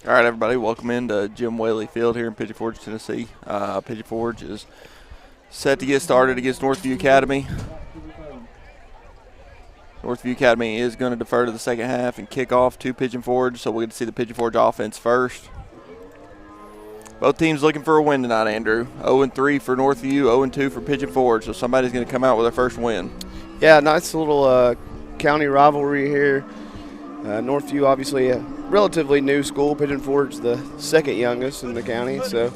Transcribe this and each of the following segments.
All right, everybody, welcome into Jim Whaley Field here in Pigeon Forge, Tennessee. Pigeon Forge is set to get started against Northview Academy. Northview Academy is going to defer to the second half and kick off to Pigeon Forge, so we'll get to see the Pigeon Forge offense first. Both teams looking for a win tonight, Andrew. 0-3 for Northview, 0-2 for Pigeon Forge, so somebody's going to come out with their first win. Yeah, nice little county rivalry here. Northview, obviously a relatively new school. Pigeon Forge, the second youngest in the county. So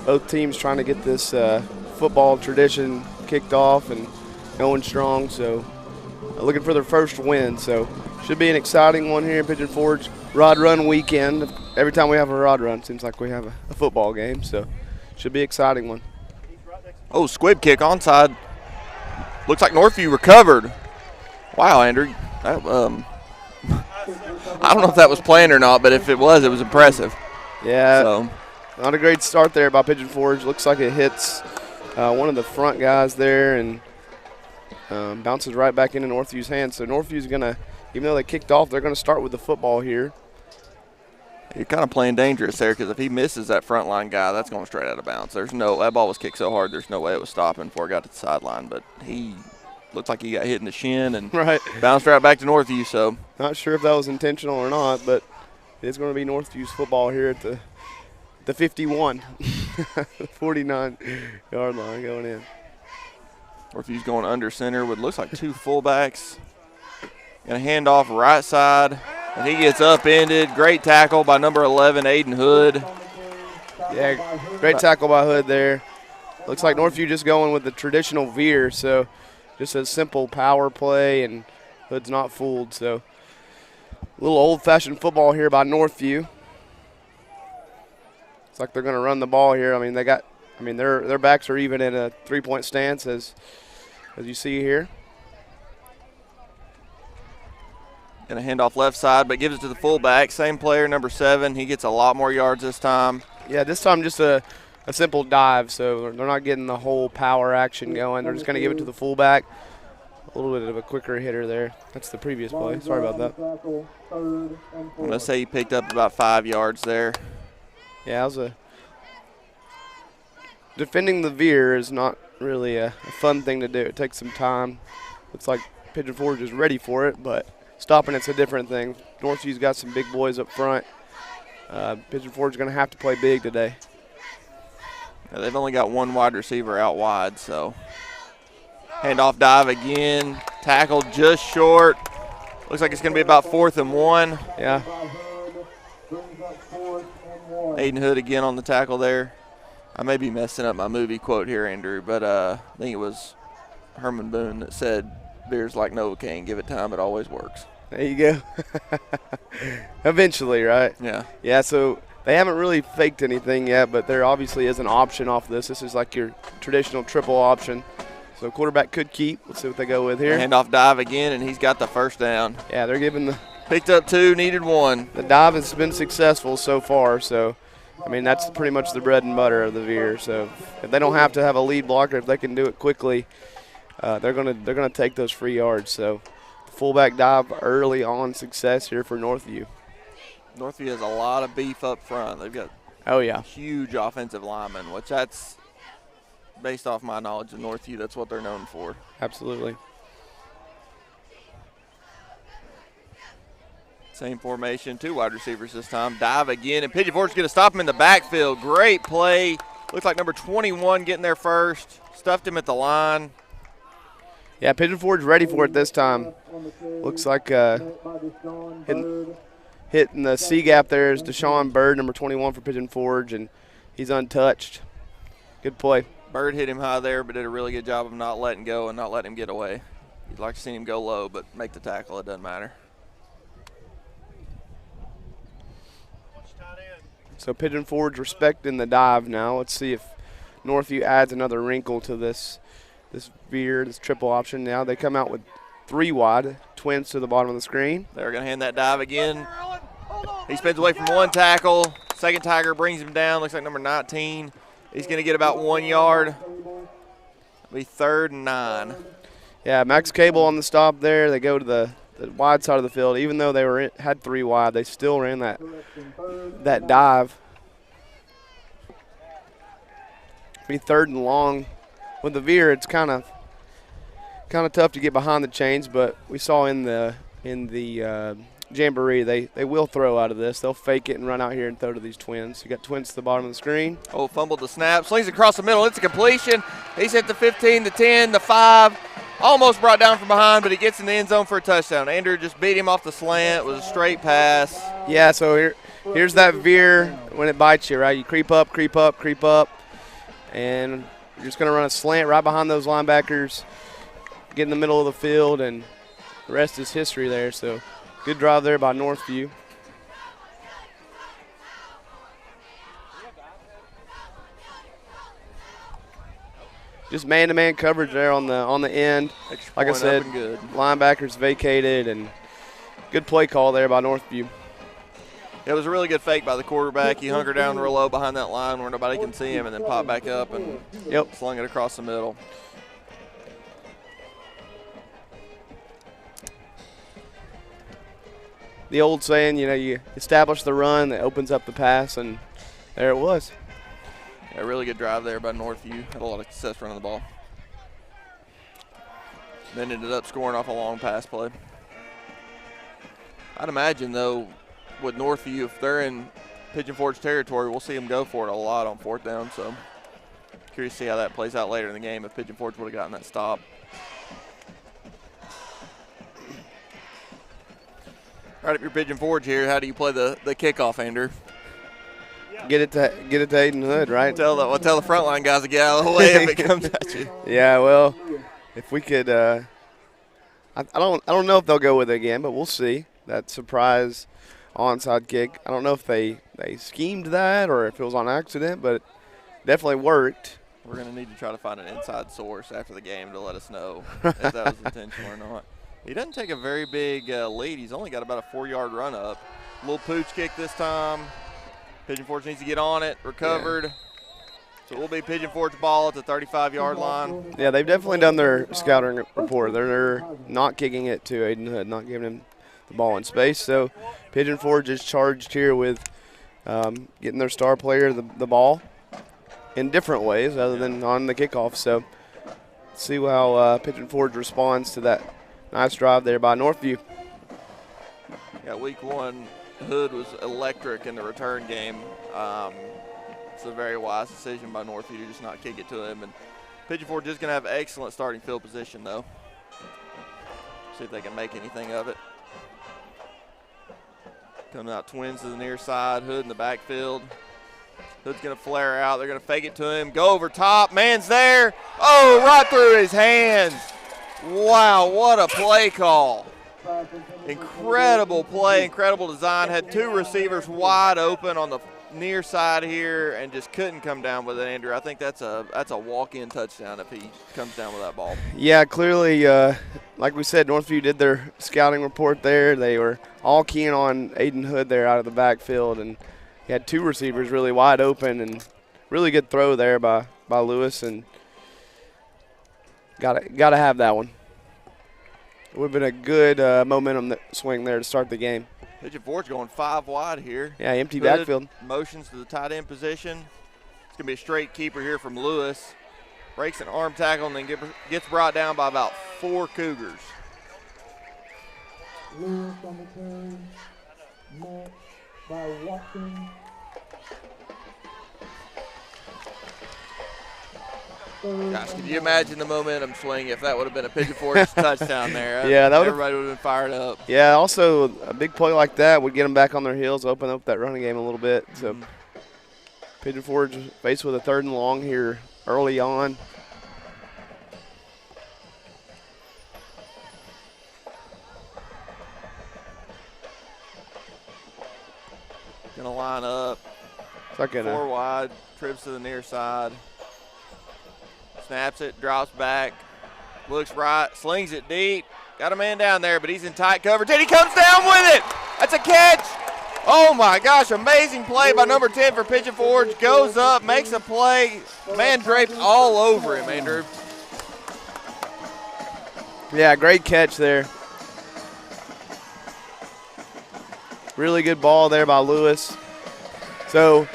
both teams trying to get this football tradition kicked off and going strong. So looking for their first win. So should be an exciting one here in Pigeon Forge. Rod Run weekend. Every time we have a Rod Run, seems like we have a football game. So should be an exciting one. Oh, squib kick onside. Looks like Northview recovered. Wow, Andrew. I don't know if that was planned or not, but if it was impressive. Yeah, so. Not a great start there by Pigeon Forge. Looks like it hits one of the front guys there and bounces right back into Northview's hands. So Northview's going to, even though they kicked off, they're going to start with the football here. You're kind of playing dangerous there because if he misses that front line guy, that's going straight out of bounds. That ball was kicked so hard, there's no way it was stopping before it got to the sideline, but he looked like he got hit in the shin and bounced right back to Northview. So not sure if that was intentional or not, but it's going to be Northview's football here at the 51, 49-yard line going in. Northview's going under center with looks like two fullbacks. Going to hand off right side, and he gets upended. Great tackle by number 11, Aiden Hood. Yeah, great tackle by Hood there. Looks like Northview just going with the traditional veer, so just a simple power play, and Hood's not fooled. So a little old-fashioned football here by Northview. It's like they're going to run the ball here. I mean, their backs are even in a three-point stance as you see here. Going to hand off left side, but gives it to the fullback. Same player, number 7. He gets a lot more yards this time. Yeah, this time just a simple dive, so they're not getting the whole power action going. They're just going to give it to the fullback. A little bit of a quicker hitter there. That's the previous play. Sorry about that. I'm going to say he picked up about 5 yards there. Yeah, defending the veer is not really a fun thing to do. It takes some time. Looks like Pigeon Forge is ready for it, but stopping it's a different thing. Northview's got some big boys up front. Pigeon Forge is going to have to play big today. Now they've only got one wide receiver out wide, so handoff dive again. Tackled just short. Looks like it's going to be about 4th and 1. Yeah. Aiden Hood again on the tackle there. I may be messing up my movie quote here, Andrew, but I think it was Herman Boone that said, "Beer's like Novocaine. Give it time, it always works." There you go. Eventually, right? Yeah. Yeah, so they haven't really faked anything yet, but there obviously is an option off this. This is like your traditional triple option. So quarterback could keep. Let's see what they go with here. Handoff dive again, and he's got the first down. Yeah, they're giving the – picked up 2, needed 1. The dive has been successful so far, so, I mean, that's pretty much the bread and butter of the veer. So if they don't have to have a lead blocker, if they can do it quickly, they're gonna take those free yards. So the fullback dive early on success here for Northview. Northview has a lot of beef up front. They've got huge offensive linemen, which that's based off my knowledge of Northview. That's what they're known for. Absolutely. Same formation, 2 wide receivers this time. Dive again, and Pigeon Forge is going to stop him in the backfield. Great play. Looks like number 21 getting there first. Stuffed him at the line. Yeah, Pigeon Forge ready for it this time. Looks like hitting the C gap there is Deshaun Bird, number 21 for Pigeon Forge, and he's untouched. Good play. Bird hit him high there, but did a really good job of not letting go and not letting him get away. You'd like to see him go low, but make the tackle. It doesn't matter. So Pigeon Forge respecting the dive now. Let's see if Northview adds another wrinkle to this veer, this triple option. Now they come out with 3 wide, twins to the bottom of the screen. They're going to hand that dive again. He spins away from 1 tackle. Second Tiger brings him down. Looks like number 19. He's going to get about 1 yard. It'll be 3rd and 9. Yeah, Max Cable on the stop there. They go to the the wide side of the field. Even though they had 3 wide, they still ran that dive. Be 3rd and long. With the veer, it's kind of tough to get behind the chains, but we saw in the jamboree they will throw out of this. They'll fake it and run out here and throw to these twins. You got twins to the bottom of the screen. Oh, fumbled the snap, slings across the middle. It's a completion. He's hit the 15, the 10, the 5. Almost brought down from behind, but he gets in the end zone for a touchdown. Andrew just beat him off the slant. It was a straight pass. Yeah, so here's that veer when it bites you, right? You creep up, and you're just going to run a slant right behind those linebackers, get in the middle of the field, and the rest is history there. So good drive there by Northview. Just man-to-man coverage there on the end. Like I said, linebackers vacated, and good play call there by Northview. It was a really good fake by the quarterback. He hunkered down real low behind that line where nobody can see him, and then popped back up and slung it across the middle. The old saying, you establish the run that opens up the pass, and there it was. Yeah, really good drive there by Northview. Had a lot of success running the ball. Then ended up scoring off a long pass play. I'd imagine, though, with Northview, if they're in Pigeon Forge territory, we'll see them go for it a lot on 4th down. So curious to see how that plays out later in the game if Pigeon Forge would have gotten that stop. Right up your Pigeon Forge here. How do you play the kickoff, Andrew? Get it to Aiden Hood, right? Tell the front line guys to get out of the way if it comes at you. Yeah, well, if we could, I don't know if they'll go with it again, but we'll see. That surprise onside kick. I don't know if they schemed that or if it was on accident, but it definitely worked. We're going to need to try to find an inside source after the game to let us know if that was intentional or not. He doesn't take a very big lead. He's only got about a 4-yard run up. Little pooch kick this time. Pigeon Forge needs to get on it, recovered. Yeah. So it will be Pigeon Forge ball at the 35-yard line. Yeah, they've definitely done their scouting report. They're not kicking it to Aiden Hood, not giving him the ball in space. So Pigeon Forge is charged here with getting their star player the ball in different ways other than on the kickoff. So let's see how Pigeon Forge responds to that nice drive there by Northview. Yeah, week 1. Hood was electric in the return game. It's a very wise decision by Northview to just not kick it to him. And Pigeon Forge is going to have excellent starting field position, though. See if they can make anything of it. Coming out twins to the near side. Hood in the backfield. Hood's going to flare out. They're going to fake it to him. Go over top. Man's there. Oh, right through his hands. Wow, what a play call. Incredible play, incredible design. Had 2 receivers wide open on the near side here and just couldn't come down with it, Andrew. I think that's a walk-in touchdown if he comes down with that ball. Yeah, clearly, like we said, Northview did their scouting report there. They were all keen on Aiden Hood there out of the backfield, and he had 2 receivers really wide open, and really good throw there by Lewis, and gotta have that one. It would have been a good momentum swing there to start the game. Pigeon Forge going 5 wide here. Yeah, empty Hood backfield. Motions to the tight end position. It's going to be a straight keeper here from Lewis. Breaks an arm tackle and then gets brought down by about 4 Cougars. Lewis on the carry, met by Watson. Gosh, could you imagine the momentum swing if that would have been a Pigeon Forge touchdown there? Yeah, everybody would have been fired up. Yeah, also a big play like that would get them back on their heels, open up that running game a little bit. So Pigeon Forge faced with a 3rd and long here early on. Gonna line up. 4 wide, trips to the near side. Snaps it, drops back, looks right, slings it deep. Got a man down there, but he's in tight coverage, and he comes down with it. That's a catch. Oh, my gosh, amazing play by number 10 for Pigeon Forge. Goes up, makes a play. Man draped all over him, Andrew. Yeah, great catch there. Really good ball there by Lewis. So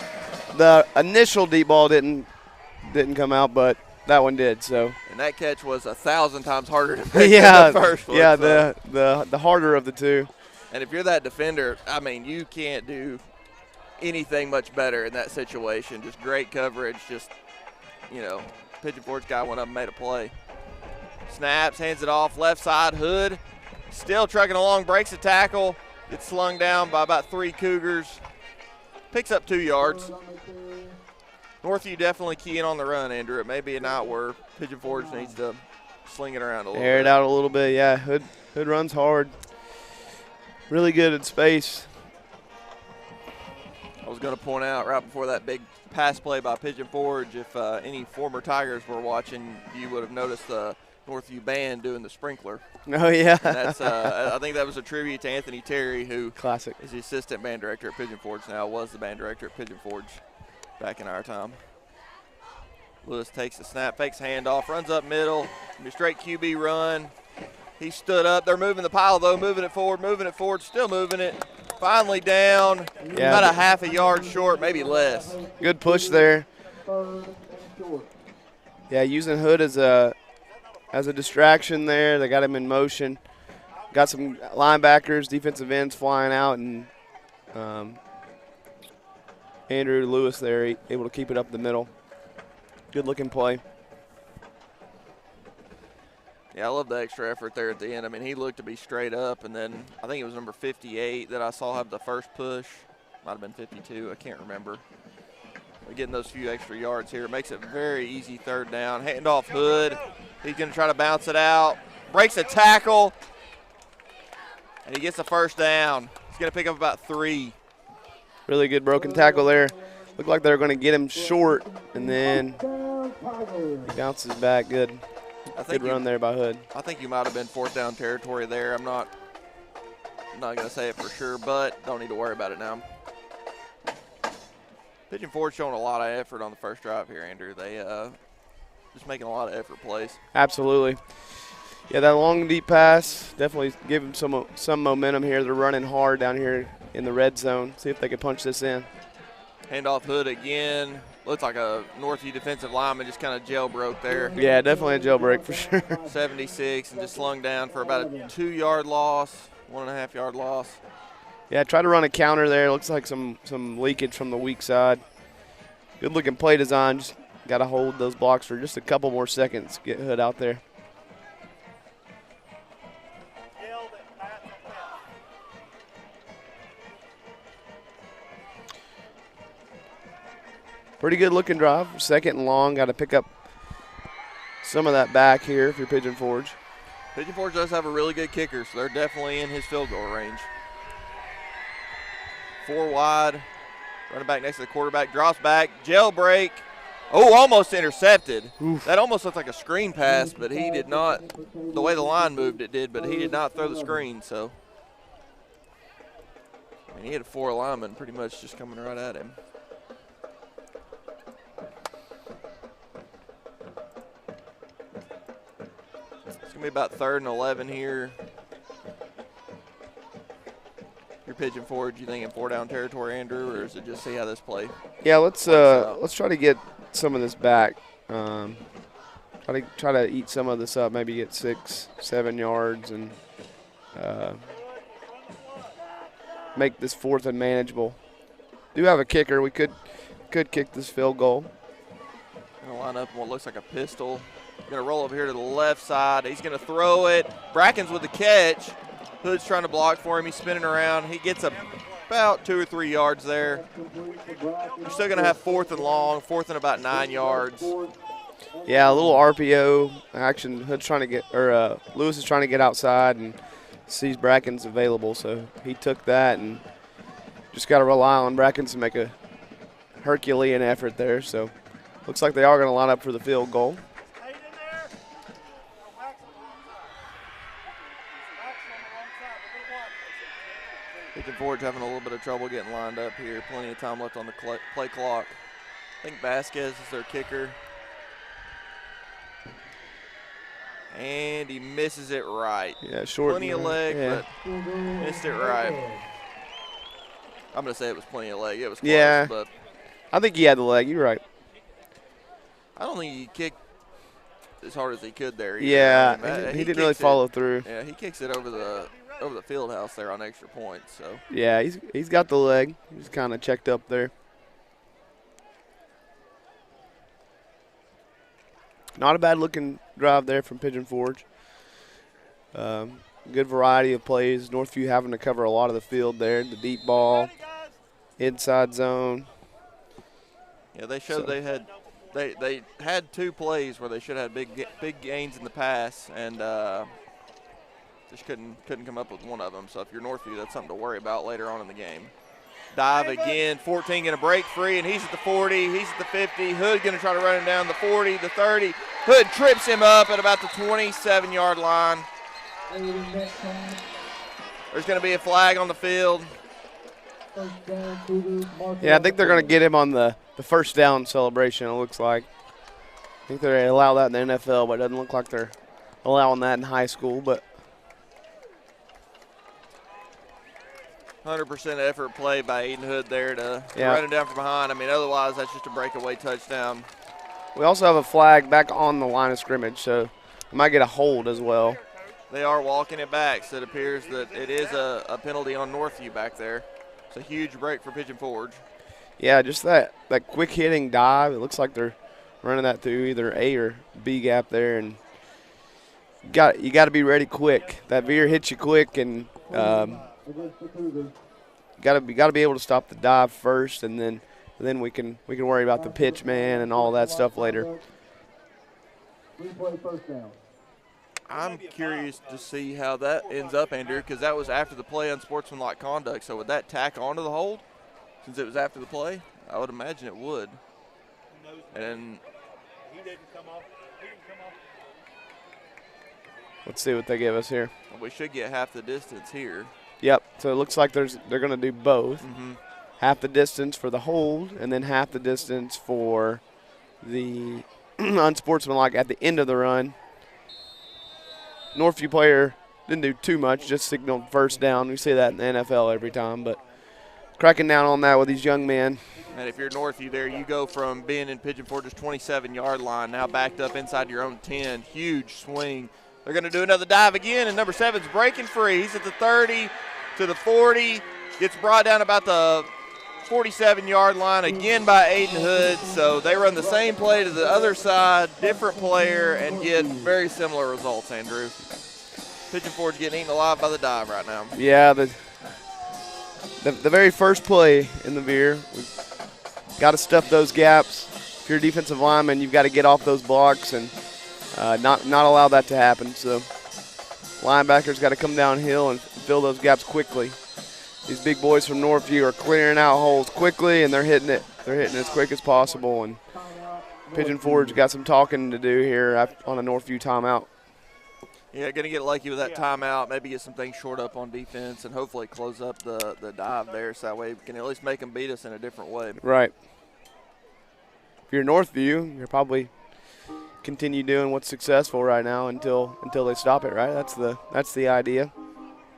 the initial deep ball didn't come out, but that one did. So And that catch was 1,000 times harder to make yeah, than the first one. yeah, so. the harder of the two. And if you're that defender, I mean, you can't do anything much better in that situation. Just great coverage. Just, you know, Pigeon Forge guy went up and made a play. Snaps, hands it off, left side, Hood. Still trucking along, breaks a tackle. Gets slung down by about 3 Cougars. Picks up 2 yards. Northview definitely keying on the run, Andrew. It may be a night where Pigeon Forge needs to sling it around a little bit. Air it out a little bit, yeah. Hood runs hard. Really good in space. I was going to point out right before that big pass play by Pigeon Forge, if any former Tigers were watching, you would have noticed the Northview band doing the sprinkler. Oh, yeah. And that's I think that was a tribute to Anthony Terry, who Classic. is the assistant band director at Pigeon Forge now, was the band director at Pigeon Forge back in our time. Lewis takes the snap, fakes handoff, runs up middle, and a straight QB run. He stood up.Ey're moving the pile, though, moving it forward, still moving it. Finally down, Yeah. about a half a yard short, maybe less. Good push there. 3rd and short. Yeah, using Hood as a distraction there. They got him in motion. Got some linebackers, defensive ends flying out, and Andrew Lewis there able to keep it up the middle. Good looking play. Yeah, I love the extra effort there at the end. I mean, he looked to be straight up, and then I think it was number 58 that I saw have the first push. Might have been 52, I can't remember. We're getting those few extra yards here. Makes it very easy 3rd down. Hand off Hood. He's going to try to bounce it out. Breaks a tackle, and he gets the 1st down. He's going to pick up about 3. Really good broken tackle there. Looked like they were going to get him short, and then he bounces back. Good. Good run there by Hood. I think you might have been 4th down territory there. I'm not going to say it for sure, but don't need to worry about it now. Pigeon Forge showing a lot of effort on the first drive here, Andrew. They just making a lot of effort plays. Absolutely. Yeah, that long deep pass definitely give them some momentum here. They're running hard down here in the red zone. See if they can punch this in. Hand off Hood again. Looks like a Northview defensive lineman just kind of jailbroke there. Yeah, definitely a jailbreak for sure. 76 and just slung down for about a 2-yard loss, 1.5-yard loss. Yeah, try to run a counter there. Looks like some leakage from the weak side. Good looking play design. Just got to hold those blocks for just a couple more seconds. Get Hood out there. Pretty good looking drive. 2nd and long. Got to pick up some of that back here if you're Pigeon Forge. Pigeon Forge does have a really good kicker, so they're definitely in his field goal range. 4 wide. Running back next to the quarterback. Drops back. Jailbreak. Oh, almost intercepted. Oof. That almost looked like a screen pass, but he did not. The way the line moved, it did, but he did not throw the screen, so. I mean, he had 4 linemen pretty much just coming right at him. It's going to be about 3rd and 11 here. Your Pigeon Forge, you think in 4-down territory, Andrew, or is it just see how this play? Yeah, let's try to get some of this back. Try to eat some of this up. Maybe get 6-7 yards and make this 4th and manageable. Do have a kicker. We could kick this field goal. Going to line up in what looks like a pistol. Going to roll over here to the left side. He's going to throw it. Brackens with the catch. Hood's trying to block for him. He's spinning around. He gets about 2 or 3 yards there. You're still going to have 4th and long, 4th and about 9 yards. Yeah, a little RPO action. Hood's trying to get, or Lewis is trying to get outside and sees Brackens available, so he took that and just got to rely on Brackens to make a Herculean effort there. So looks like they are going to line up for the field goal. Pigeon Forge having a little bit of trouble getting lined up here. Plenty of time left on the play clock. I think Vasquez is their kicker. And he misses it right. Yeah, short. Plenty of leg, yeah. but missed it right. I'm going to say it was plenty of leg. It was close, Yeah. but I think he had the leg. You're right. I don't think he kicked as hard as he could there either. Yeah, I mean, he didn't really follow through. Yeah, he kicks it over the field house there on extra points. So Yeah, he's got the leg. He's kind of checked up there. Not a bad looking drive there from Pigeon Forge. Good variety of plays. Northview having to cover a lot of the field there. The deep ball, inside zone. yeah, they showed they had 2 plays where they should have had big gains in the pass, and just couldn't come up with one of them. So if you're Northview, that's something to worry about later on in the game. Dive again, 14 going to break free, and he's at the 40, he's at the 50. Hood going to try to run him down the 40, the 30. Hood trips him up at about the 27-yard line. There's going to be a flag on the field. Yeah, I think they're going to get him on the first down celebration, it looks like. I think they allow that in the NFL, but it doesn't look like they're allowing that in high school. But 100% effort play by Aiden Hood there to run him down from behind. I mean, otherwise that's just a breakaway touchdown. We also have a flag back on the line of scrimmage, so we might get a hold as well. They are walking it back, so it appears that it is a penalty on Northview back there. It's a huge break for Pigeon Forge. Yeah, just that quick hitting dive. It looks like they're running that through either A or B gap there, and you got to be ready quick. That veer hits you quick, and got to be able to stop the dive first, and then we can worry about the pitch man and all that stuff later. I'm curious to see how that ends up, Andrew, because that was after the play unsportsmanlike conduct. So would that tack onto the hold since it was after the play? I would imagine it would. And he didn't come off. Let's see what they give us here. we should get half the distance here. Yep. So it looks like they're going to do both. Mm-hmm. Half the distance for the hold, and then half the distance for the unsportsmanlike at the end of the run. Northview player didn't do too much, just signaled first down. We see that in the NFL every time, but cracking down on that with these young men. And if you're Northview there, you go from being in Pigeon Forge's 27-yard line, now backed up inside your own 10. Huge swing. They're going to do another dive again, and number 7's breaking free. He's at the 30 to the 40. Gets brought down about the 47-yard line again by Aiden Hood. So they run the same play to the other side, different player, and get very similar results, Andrew. Pigeon Forge getting eaten alive by the dive right now. Yeah, the very first play in the veer, we've got to stuff those gaps. If you're a defensive lineman, you've got to get off those blocks and not allow that to happen. So linebackers got to come downhill and fill those gaps quickly. These big boys from Northview are clearing out holes quickly, and they're hitting it. They're hitting it as quick as possible. And Pigeon Forge got some talking to do here on a Northview timeout. Yeah, going to get lucky with that timeout, maybe get some things short up on defense, and hopefully close up the dive there so that way we can at least make them beat us in a different way. Right. If you're Northview, you're probably continue doing what's successful right now until they stop it, right? That's the idea.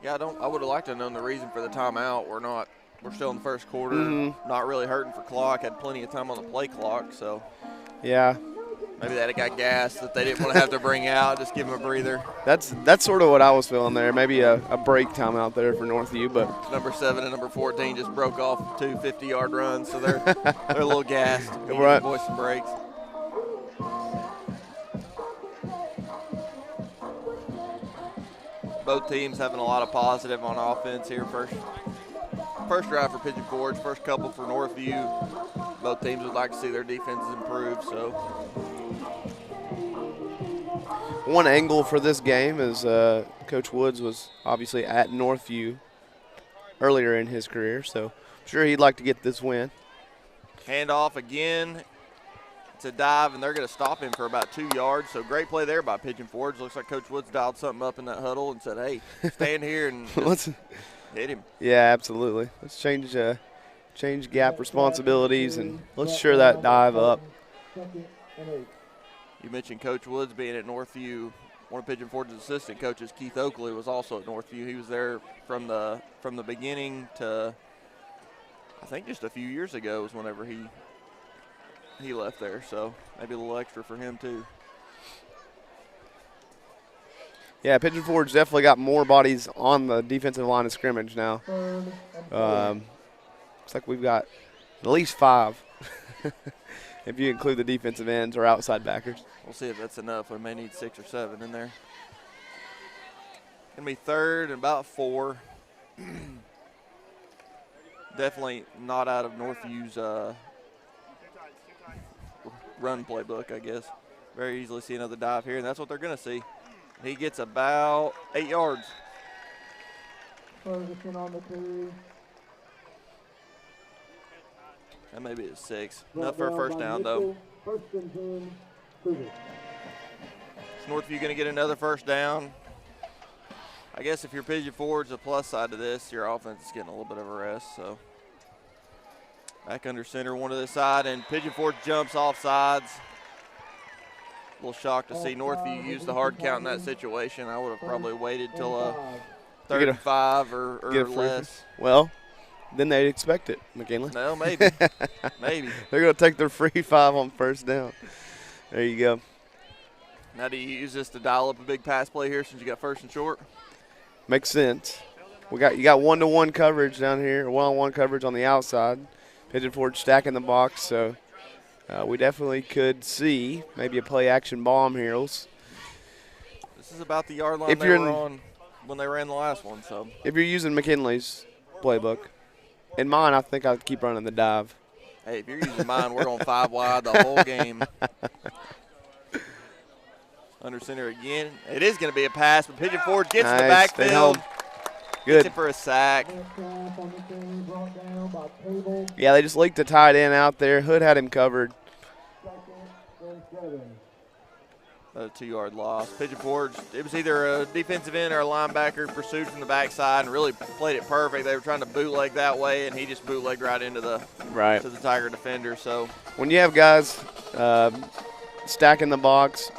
Yeah, I would have liked to have known the reason for the timeout. We're still in the first quarter, not really hurting for clock, had plenty of time on the play clock, so. Yeah. Maybe they had got gas that they didn't want to have to bring out, just give them a breather. That's sort of what I was feeling there. Maybe a break time out there for Northview, but number 7 and number 14 just broke off 2 50-yard runs, so they're a little gassed. Right. Voice some breaks. Both teams having a lot of positive on offense here. First drive for Pigeon Forge, first couple for Northview. Both teams would like to see their defenses improve. So, one angle for this game is Coach Woods was obviously at Northview earlier in his career, so I'm sure he'd like to get this win. Handoff again. It's a dive, and they're going to stop him for about 2 yards. So great play there by Pigeon Forge. Looks like Coach Woods dialed something up in that huddle and said, hey, stand here and just hit him. Yeah, absolutely. Let's change gap responsibilities, and let's shore that dive up. You mentioned Coach Woods being at Northview. One of Pigeon Forge's assistant coaches, Keith Oakley, was also at Northview. He was there from the beginning to I think just a few years ago was whenever he left there, so maybe a little extra for him too. Yeah, Pigeon Forge definitely got more bodies on the defensive line of scrimmage now. Looks like we've got at least 5 if you include the defensive ends or outside backers. We'll see if that's enough. We may need 6 or 7 in there. Gonna be 3rd and about 4. Definitely not out of Northview's run playbook, I guess. Very easily see another dive here, and that's what they're gonna see. He gets about 8 yards. Ferguson on the carry. And maybe it's 6. Enough for a first down, though. First and 10, Cougars. Is Northview going to get another first down? I guess if you're Pigeon Forge, the plus side to this, your offense is getting a little bit of a rest. So back under center, one to the side, and Pigeon Forge jumps off sides. A little shocked to see Northview use the hard count in that situation. I would have probably waited till 3rd and 5 or less. Well, then they'd expect it, McKinley. No, maybe. Maybe. They're going to take their free 5 on first down. There you go. Now do you use this to dial up a big pass play here since you got 1st and short? Makes sense. You got one-to-one coverage down here, one-on-one coverage on the outside. Pigeon Forge stacking the box, so we definitely could see maybe a play-action bomb here. This is about the yard line they were on when they ran the last one. So if you're using McKinley's playbook, in mine, I think I'd keep running the dive. Hey, if you're using mine, we're on 5 wide the whole game. Under center again. It is going to be a pass, but Pigeon Forge gets in the backfield. Good. Gets it for a sack. Yeah, they just leaked the tight end out there. Hood had him covered. A 2-yard loss. Pigeon Forge, it was either a defensive end or a linebacker pursued from the backside and really played it perfect. They were trying to bootleg that way, and he just bootlegged right into to the Tiger defender. So when you have guys stacking the box,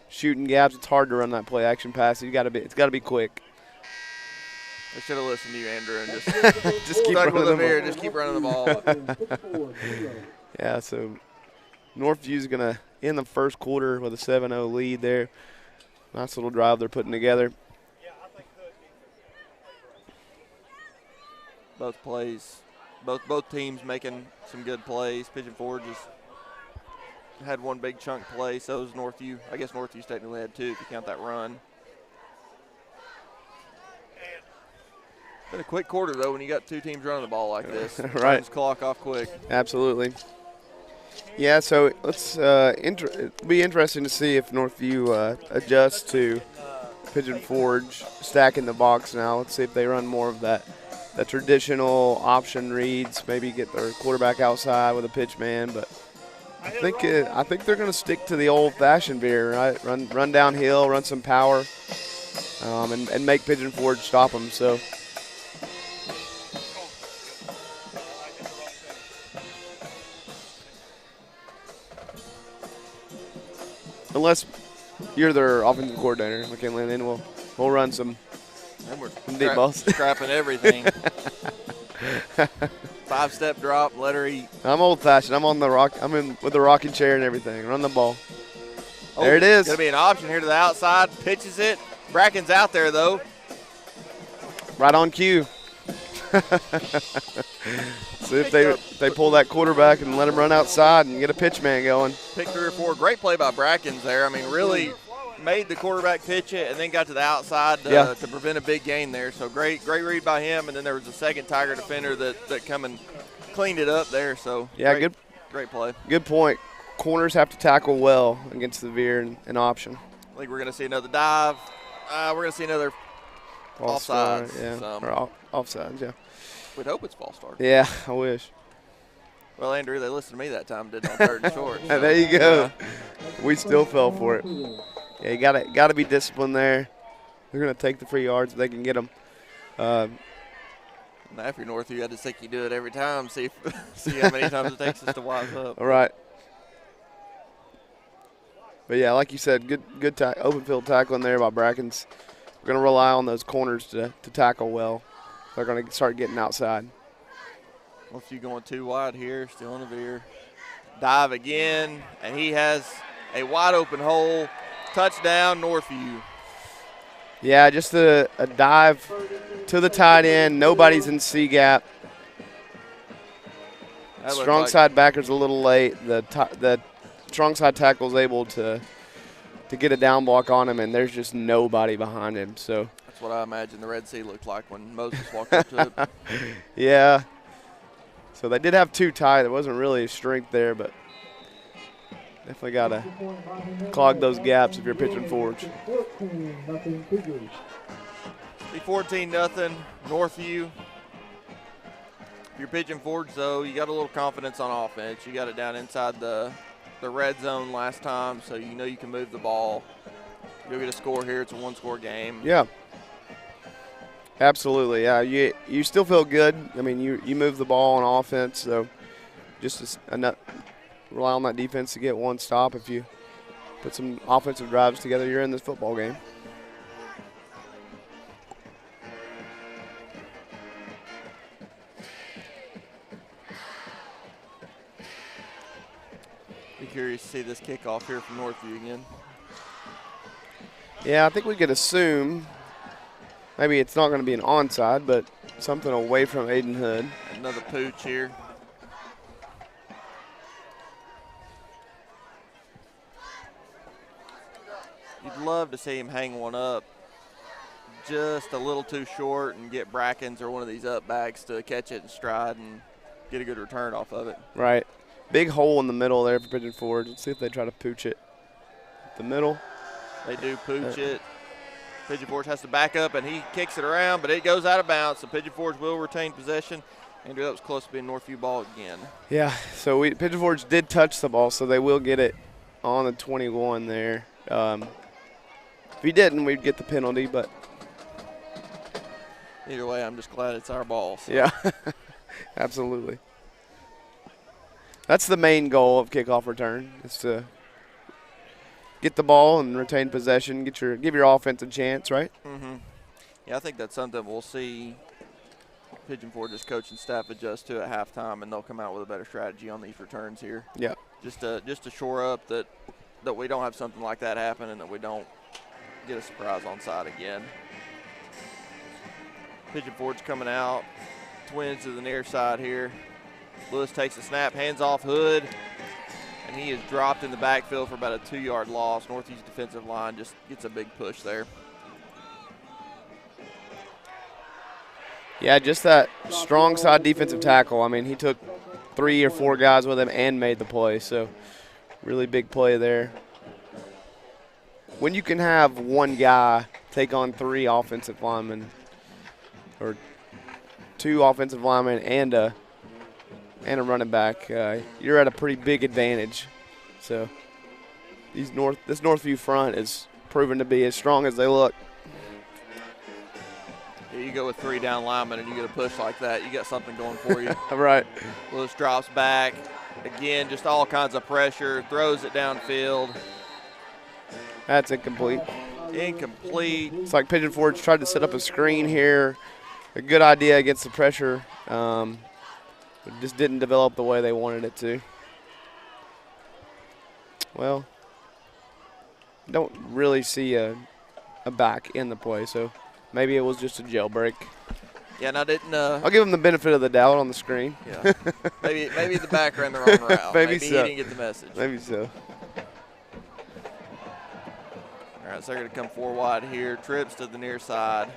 shooting gaps, it's hard to run that play action pass. It's got to be quick. I should have listened to you, Andrew, and just keep running the ball. Just keep running the ball. Yeah, so Northview's going to end the first quarter with a 7-0 lead there. Nice little drive they're putting together. Both plays, both teams making some good plays. Pigeon Forge has had one big chunk play, so has Northview. I guess Northview's technically had 2 if you count that run. Been a quick quarter, though, when you got 2 teams running the ball like this. Right. Just clock off quick. Absolutely. Yeah, so let's it'll be interesting to see if Northview adjusts to Pigeon Forge stacking the box now. Let's see if they run more of the traditional option reads, maybe get their quarterback outside with a pitch man. But I think they're going to stick to the old-fashioned veer, right? Run downhill, run some power, and make Pigeon Forge stop them. So. Unless you're their offensive coordinator, McKinley, then we'll run some deep balls. Scrapping everything. 5-step drop, let her eat. I'm old-fashioned. I'm on the rock. I'm in with the rocking chair and everything. Run the ball. There it is. Going to be an option here to the outside. Pitches it. Bracken's out there, though. Right on cue. See if they pull that quarterback and let him run outside and get a pitch man going. Pick 3 or 4. Great play by Brackens there. I mean, really made the quarterback pitch it and then got to the outside to prevent a big gain there. So great read by him. And then there was a second Tiger defender that come and cleaned it up there. So yeah, great play. Good point. Corners have to tackle well against the veer and option. I think we're going to see another dive. We're going to see another offsides. Yeah, or offsides, yeah. We'd hope it's false start. Yeah, I wish. Well, Andrew, they listened to me that time, didn't on 3rd and short. So. There you go. We still fell for it. Yeah, you got to be disciplined there. They're going to take the free yards if they can get them. Now, if you're Northview, I just think you do it every time. See how many times it takes us to wise up. All right. But yeah, like you said, good open field tackling there by Brackens. We're going to rely on those corners to tackle well. They're going to start getting outside. Northview going too wide here, still in the veer. Dive again, and he has a wide open hole. Touchdown, Northview. Yeah, just a dive to the tight end. Nobody's in C gap. Strong side backer's a little late. The strong side tackle's able to get a down block on him, and there's just nobody behind him. So that's what I imagine the Red Sea looked like when Moses walked up to it. Yeah. So they did have two tight. There wasn't really a strength there, but definitely got to clog those gaps if you're pitching forwards. 14-0, Northview. If you're pitching forwards, though, you got a little confidence on offense. You got it down inside the red zone last time, so you know you can move the ball. You'll get a score here. It's a one-score game. Yeah. Absolutely, yeah. You still feel good. I mean, you move the ball on offense, so just rely on that defense to get one stop. If you put some offensive drives together, you're in this football game. Be curious to see this kickoff here from Northview again. Yeah, I think we could assume maybe it's not going to be an onside, but something away from Aiden Hood. Another pooch here. You'd love to see him hang one up just a little too short and get Brackens or one of these up backs to catch it in stride and get a good return off of it. Right. Big hole in the middle there for pitching forward. Let's see if they try to pooch it. The middle. They do pooch it. Pigeon Forge has to back up, and he kicks it around, but it goes out of bounds, so Pigeon Forge will retain possession. Andrew, that was close to being Northview ball again. Yeah, so Pigeon Forge did touch the ball, so they will get it on the 21 there. If he didn't, we'd get the penalty, but. Either way, I'm just glad it's our ball. So. Yeah, absolutely. That's the main goal of kickoff return, is to get the ball and retain possession, give your offense a chance, right? Mm-hmm. Yeah, I think that's something we'll see Pigeon Forge's coaching staff adjust to at halftime, and they'll come out with a better strategy on these returns here. Yeah. Just to shore up that we don't have something like that happen and that we don't get a surprise on side again. Pigeon Forge coming out, twins to the near side here. Lewis takes the snap, hands off Hood, and he is dropped in the backfield for about a 2-yard loss. Northview's defensive line just gets a big push there. Yeah, just that strong side defensive tackle. I mean, he took 3 or 4 guys with him and made the play, so really big play there. When you can have one guy take on 3 offensive linemen, or 2 offensive linemen and a running back, you're at a pretty big advantage. So this Northview front is proven to be as strong as they look. Yeah, you go with 3 down linemen and you get a push like that, you got something going for you. Right. Lewis drops back. Again, just all kinds of pressure, throws it downfield. That's incomplete. Incomplete. It's like Pigeon Forge tried to set up a screen here. A good idea against the pressure. But just didn't develop the way they wanted it to. Well, don't really see a back in the play, so maybe it was just a jailbreak. Yeah, and I didn't. I'll give him the benefit of the doubt on the screen. Yeah, maybe the back ran the wrong route. Maybe so. He didn't get the message. Maybe so. All right, so they're going to come 4 wide here. Trips to the near side.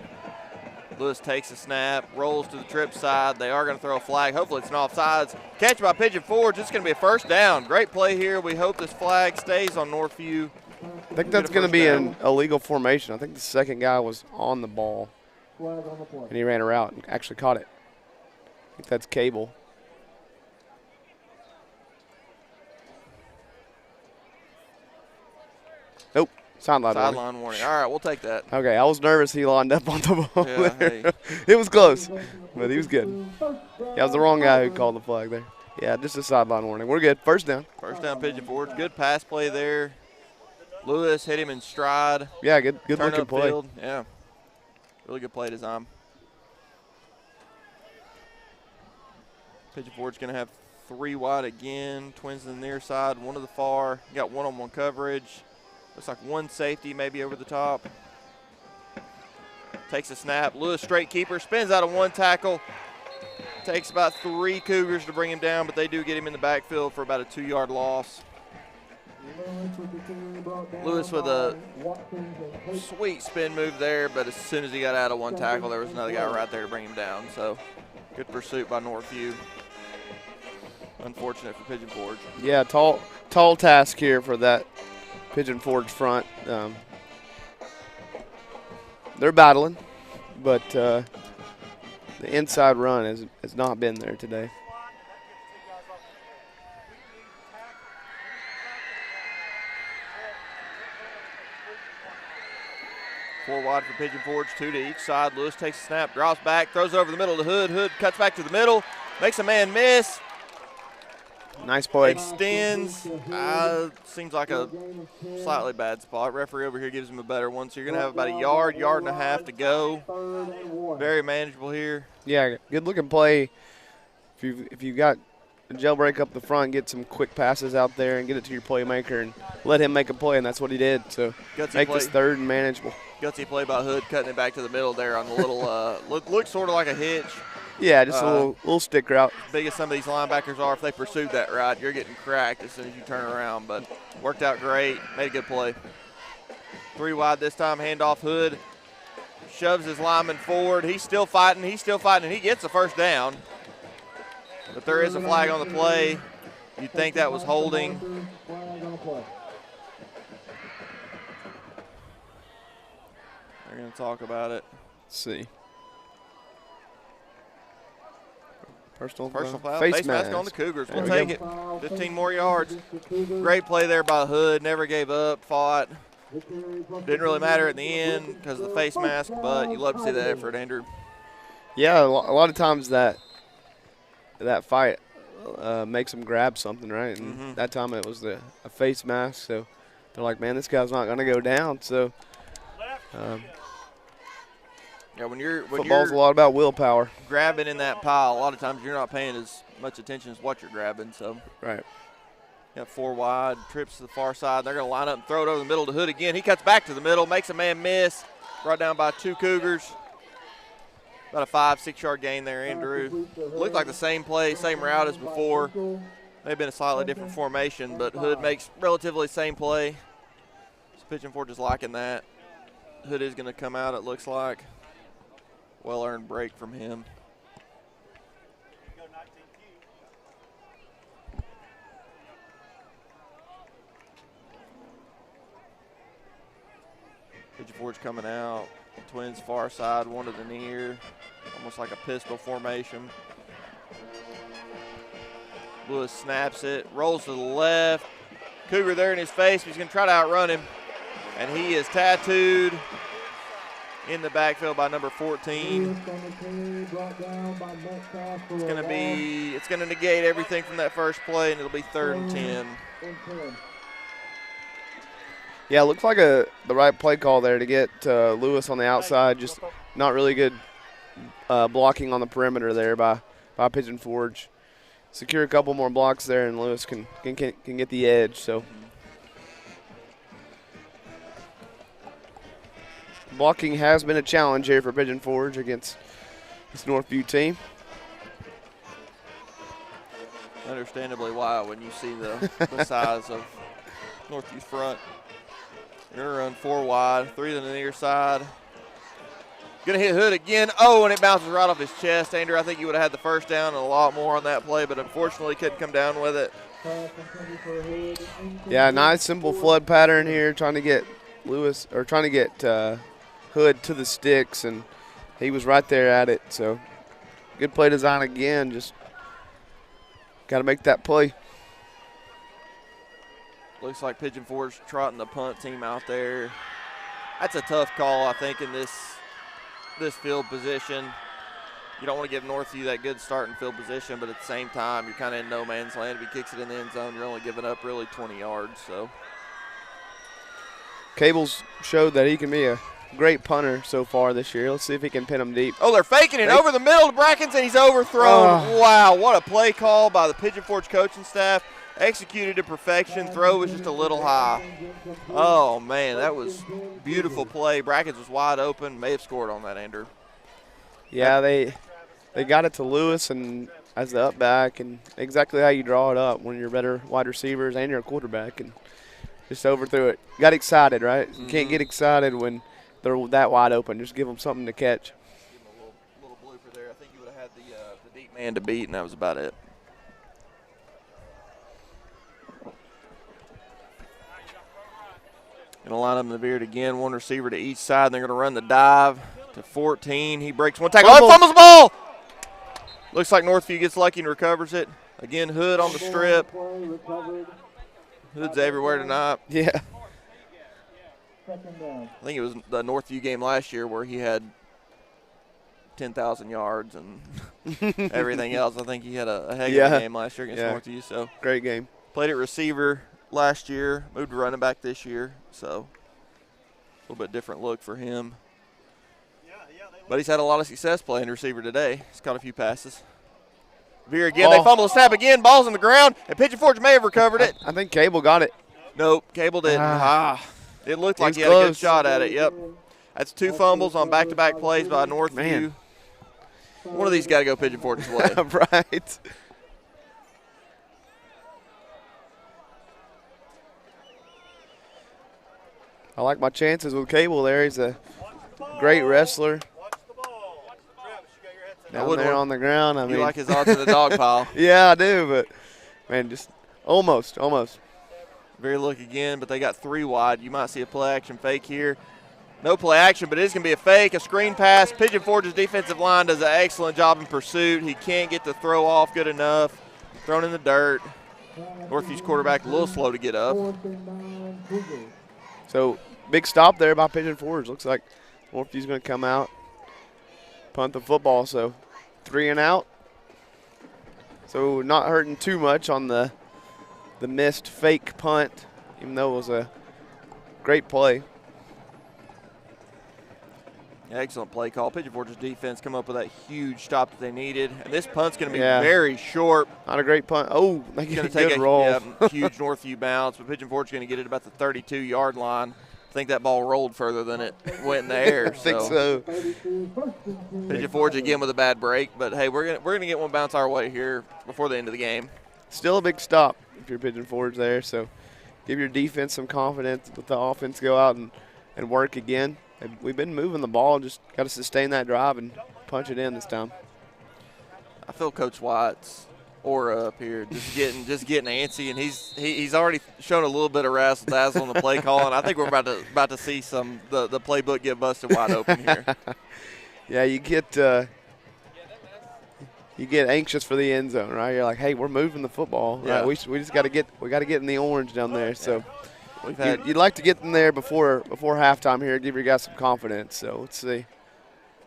Lewis takes a snap, rolls to the trip side. They are going to throw a flag. Hopefully it's an offsides. Catch by Pigeon Forge. It's going to be a first down. Great play here. We hope this flag stays on Northview. I think that's going to be an illegal formation. I think the second guy was on the ball, and he ran a route and actually caught it. I think that's Cable. Nope. Sideline warning. All right, we'll take that. Okay, I was nervous he lined up on the ball Yeah, there. hey. It was close, but he was good. Yeah, it was the wrong guy who called the flag there. Yeah, just a sideline warning. We're good. First down. First down, Pigeon Forge. Good pass play there. Lewis hit him in stride. Yeah, good Turn looking play. upfield. Yeah, really good play design. Pigeon Forge's going to have 3 wide again. Twins on the near side, 1 to the far. Got one-on-one coverage. Looks like 1 safety maybe over the top. Takes a snap. Lewis straight keeper. Spins out of 1 tackle. Takes about 3 Cougars to bring him down, but they do get him in the backfield for about a 2-yard loss. Lewis with a sweet spin move there, but as soon as he got out of 1 tackle, there was another guy right there to bring him down. So good pursuit by Northview. Unfortunate for Pigeon Forge. Yeah, tall task here for that Pigeon Forge front. They're battling, but the inside run has not been there today. Four wide for Pigeon Forge, 2 to each side. Lewis takes a snap, drops back, throws over the middle to Hood. Hood cuts back to the middle, makes a man miss. Nice play. Extends. Seems like a slightly bad spot. Referee over here gives him a better one. So you're going to have about a yard and a half to go. Very manageable here. Yeah, good looking play. If you got a jailbreak up the front, get some quick passes out there and get it to your playmaker and let him make a play, and that's what he did. So make this 3rd and manageable. Gutsy play by Hood, cutting it back to the middle there on the little looks sort of like a hitch. Yeah, just a little stick route. Big as some of these linebackers are, if they pursued that right, you're getting cracked as soon as you turn around. But worked out great, made a good play. 3 wide this time, handoff Hood. Shoves his lineman forward. He's still fighting, and he gets the 1st down. But there is a flag on the play. You'd think that was holding. They're going to talk about it. Let's see. Personal foul. Face mask on the Cougars. We'll take it. 15 more yards. Great play there by Hood. Never gave up. Fought. Didn't really matter at the end because of the face mask, but you love to see that effort, Andrew. Yeah, a lot of times that fight makes them grab something, right? And that time it was a face mask, so they're like, man, this guy's not going to go down. So yeah, when you're football's a lot about willpower. Grabbing in that pile, a lot of times you're not paying as much attention as what you're grabbing. So right. Got 4 wide, trips to the far side. They're going to line up and throw it over the middle to Hood again. He cuts back to the middle, makes a man miss. Brought down by 2 Cougars. About a 5-6 yard gain there, Andrew. Looked like the same play, same route as before. May have been a slightly different formation, but Hood makes relatively same play. So Pigeon Forge is liking that. Hood is going to come out, it looks like. Well-earned break from him. Pigeon Forge coming out. Twins far side, 1 to the near. Almost like a pistol formation. Lewis snaps it, rolls to the left. Cougar there in his face. He's going to try to outrun him. And he is tattooed in the backfield by number 14. It's going to negate everything from that first play, and it'll be 3rd and 10. Yeah, it looks like the right play call there to get Lewis on the outside. Just not really good blocking on the perimeter there by Pigeon Forge. Secure a couple more blocks there, and Lewis can get the edge. So blocking has been a challenge here for Pigeon Forge against this Northview team. Understandably why when you see the size of Northview's front. They're going to run 4 wide, 3 to the near side. Going to hit Hood again. Oh, and it bounces right off his chest. Andrew, I think you would have had the 1st down and a lot more on that play, but unfortunately couldn't come down with it. Yeah, nice simple flood pattern here, trying to get Hood to the sticks, and he was right there at it. So good play design again. Just got to make that play. Looks like Pigeon Forge trotting the punt team out there. That's a tough call, I think, in this field position. You don't want to give Northview that good start in field position, but at the same time, you're kind of in no man's land. If he kicks it in the end zone, you're only giving up really 20 yards. So Cable's showed that he can be a great punter so far this year. Let's see if he can pin him deep. Oh, they're faking it over the middle to Brackens, and he's overthrown. Wow, what a play call by the Pigeon Forge coaching staff. Executed to perfection. Throw was just a little high. Oh, man, that was beautiful play. Brackens was wide open. May have scored on that, Andrew. Yeah, they got it to Lewis and as the up back, and exactly how you draw it up when you're better wide receivers and you're a quarterback, and just overthrew it. Got excited, right? You can't get excited when they're that wide open. Just give them something to catch. Give him a little blooper there. I think he would have had the deep man to beat, and that was about it. Going to line up in the beard again. One receiver to each side. They're going to run the dive to 14. He breaks one tackle. Oh, fumbles the ball! Looks like Northview gets lucky and recovers it. Again, Hood on the strip. Hood's everywhere tonight. Yeah. I think it was the Northview game last year where he had 10,000 yards and everything else. I think he had a heck of a game last year against Northview. So great game. Played at receiver last year, moved to running back this year. So a little bit different look for him. But he's had a lot of success playing receiver today. He's caught a few passes. Veer again. They fumble the snap again. Ball's on the ground, and Pigeon Forge may have recovered it. I think Cable got it. Nope, Cable didn't. It looked like he had a good shot at it. Yep. That's 2 fumbles on back-to-back plays by Northview. Man. One of these got to go Pigeon Forge's way. Right. I like my chances with Cable there. He's a great wrestler. Down there on the ground. I mean, you like his odds in the dog pile. Yeah, I do, but, man, just almost. Very look again, but they got 3 wide. You might see a play-action fake here. No play action, but it is going to be a fake, a screen pass. Pigeon Forge's defensive line does an excellent job in pursuit. He can't get the throw off good enough. Thrown in the dirt. Northview's quarterback a little slow to get up. So, big stop there by Pigeon Forge. Looks like Northview's going to come out, punt the football. So, 3 and out. So, not hurting too much on the missed fake punt, even though it was a great play. Excellent play call. Pigeon Forge's defense come up with that huge stop that they needed. And this punt's going to be very short. Not a great punt. Oh, they get a good roll. Huge Northview bounce, but Pigeon Forge's going to get it about the 32-yard line. I think that ball rolled further than it went in the air. I think so. Pigeon Forge again with a bad break, but hey, we're gonna get one bounce our way here before the end of the game. Still a big stop if you're Pigeon Forge there. So give your defense some confidence. Let the offense go out and work again. We've been moving the ball, just got to sustain that drive and punch it in this time. I feel Coach White's aura up here, just getting antsy, and he's already shown a little bit of razzle dazzle on the play call, and I think we're about to see the playbook get busted wide open here. Yeah, you get anxious for the end zone, right? You're like, hey, we're moving the football. Yeah. Right? We just got to get in the orange down there. So. You'd like to get in there before halftime here, give your guys some confidence. So let's see.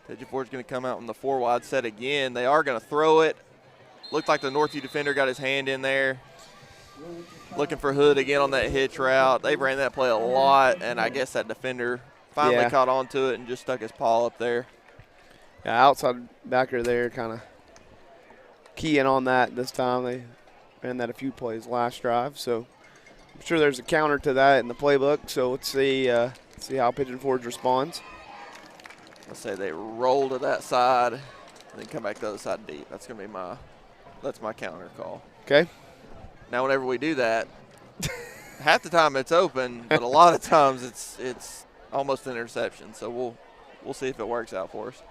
Pigeon Forge's going to come out in the 4 wide set again. They are going to throw it. Looked like the Northview defender got his hand in there. Looking for Hood again on that hitch route. They ran that play a lot, and I guess that defender finally caught on to it and just stuck his paw up there. Yeah, outside backer there kind of keying on that this time. They ran that a few plays last drive, so I'm sure there's a counter to that in the playbook, so let's see how Pigeon Forge responds. Let's say they roll to that side and then come back to the other side deep. That's going to be my counter call. Okay. Now, whenever we do that, half the time it's open, but a lot of times it's almost an interception. So we'll see if it works out for us.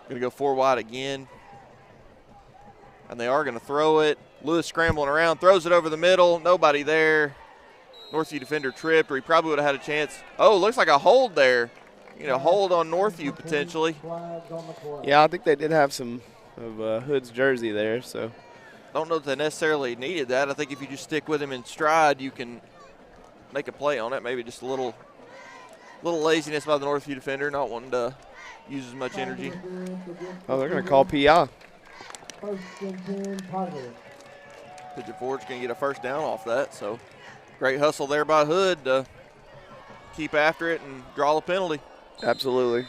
Going to go 4 wide again. And they are going to throw it. Lewis scrambling around, throws it over the middle. Nobody there. Northview defender tripped, or he probably would have had a chance. Oh, looks like a hold there. Hold on Northview potentially. Yeah, I think they did have some of Hood's jersey there. So don't know that they necessarily needed that. I think if you just stick with him in stride, you can make a play on it. Maybe just a little laziness by the Northview defender, not wanting to use as much energy. Oh, they're going to call PI. Pigeon Forge going to get a first down off that. So great hustle there by Hood to keep after it and draw the penalty. Absolutely.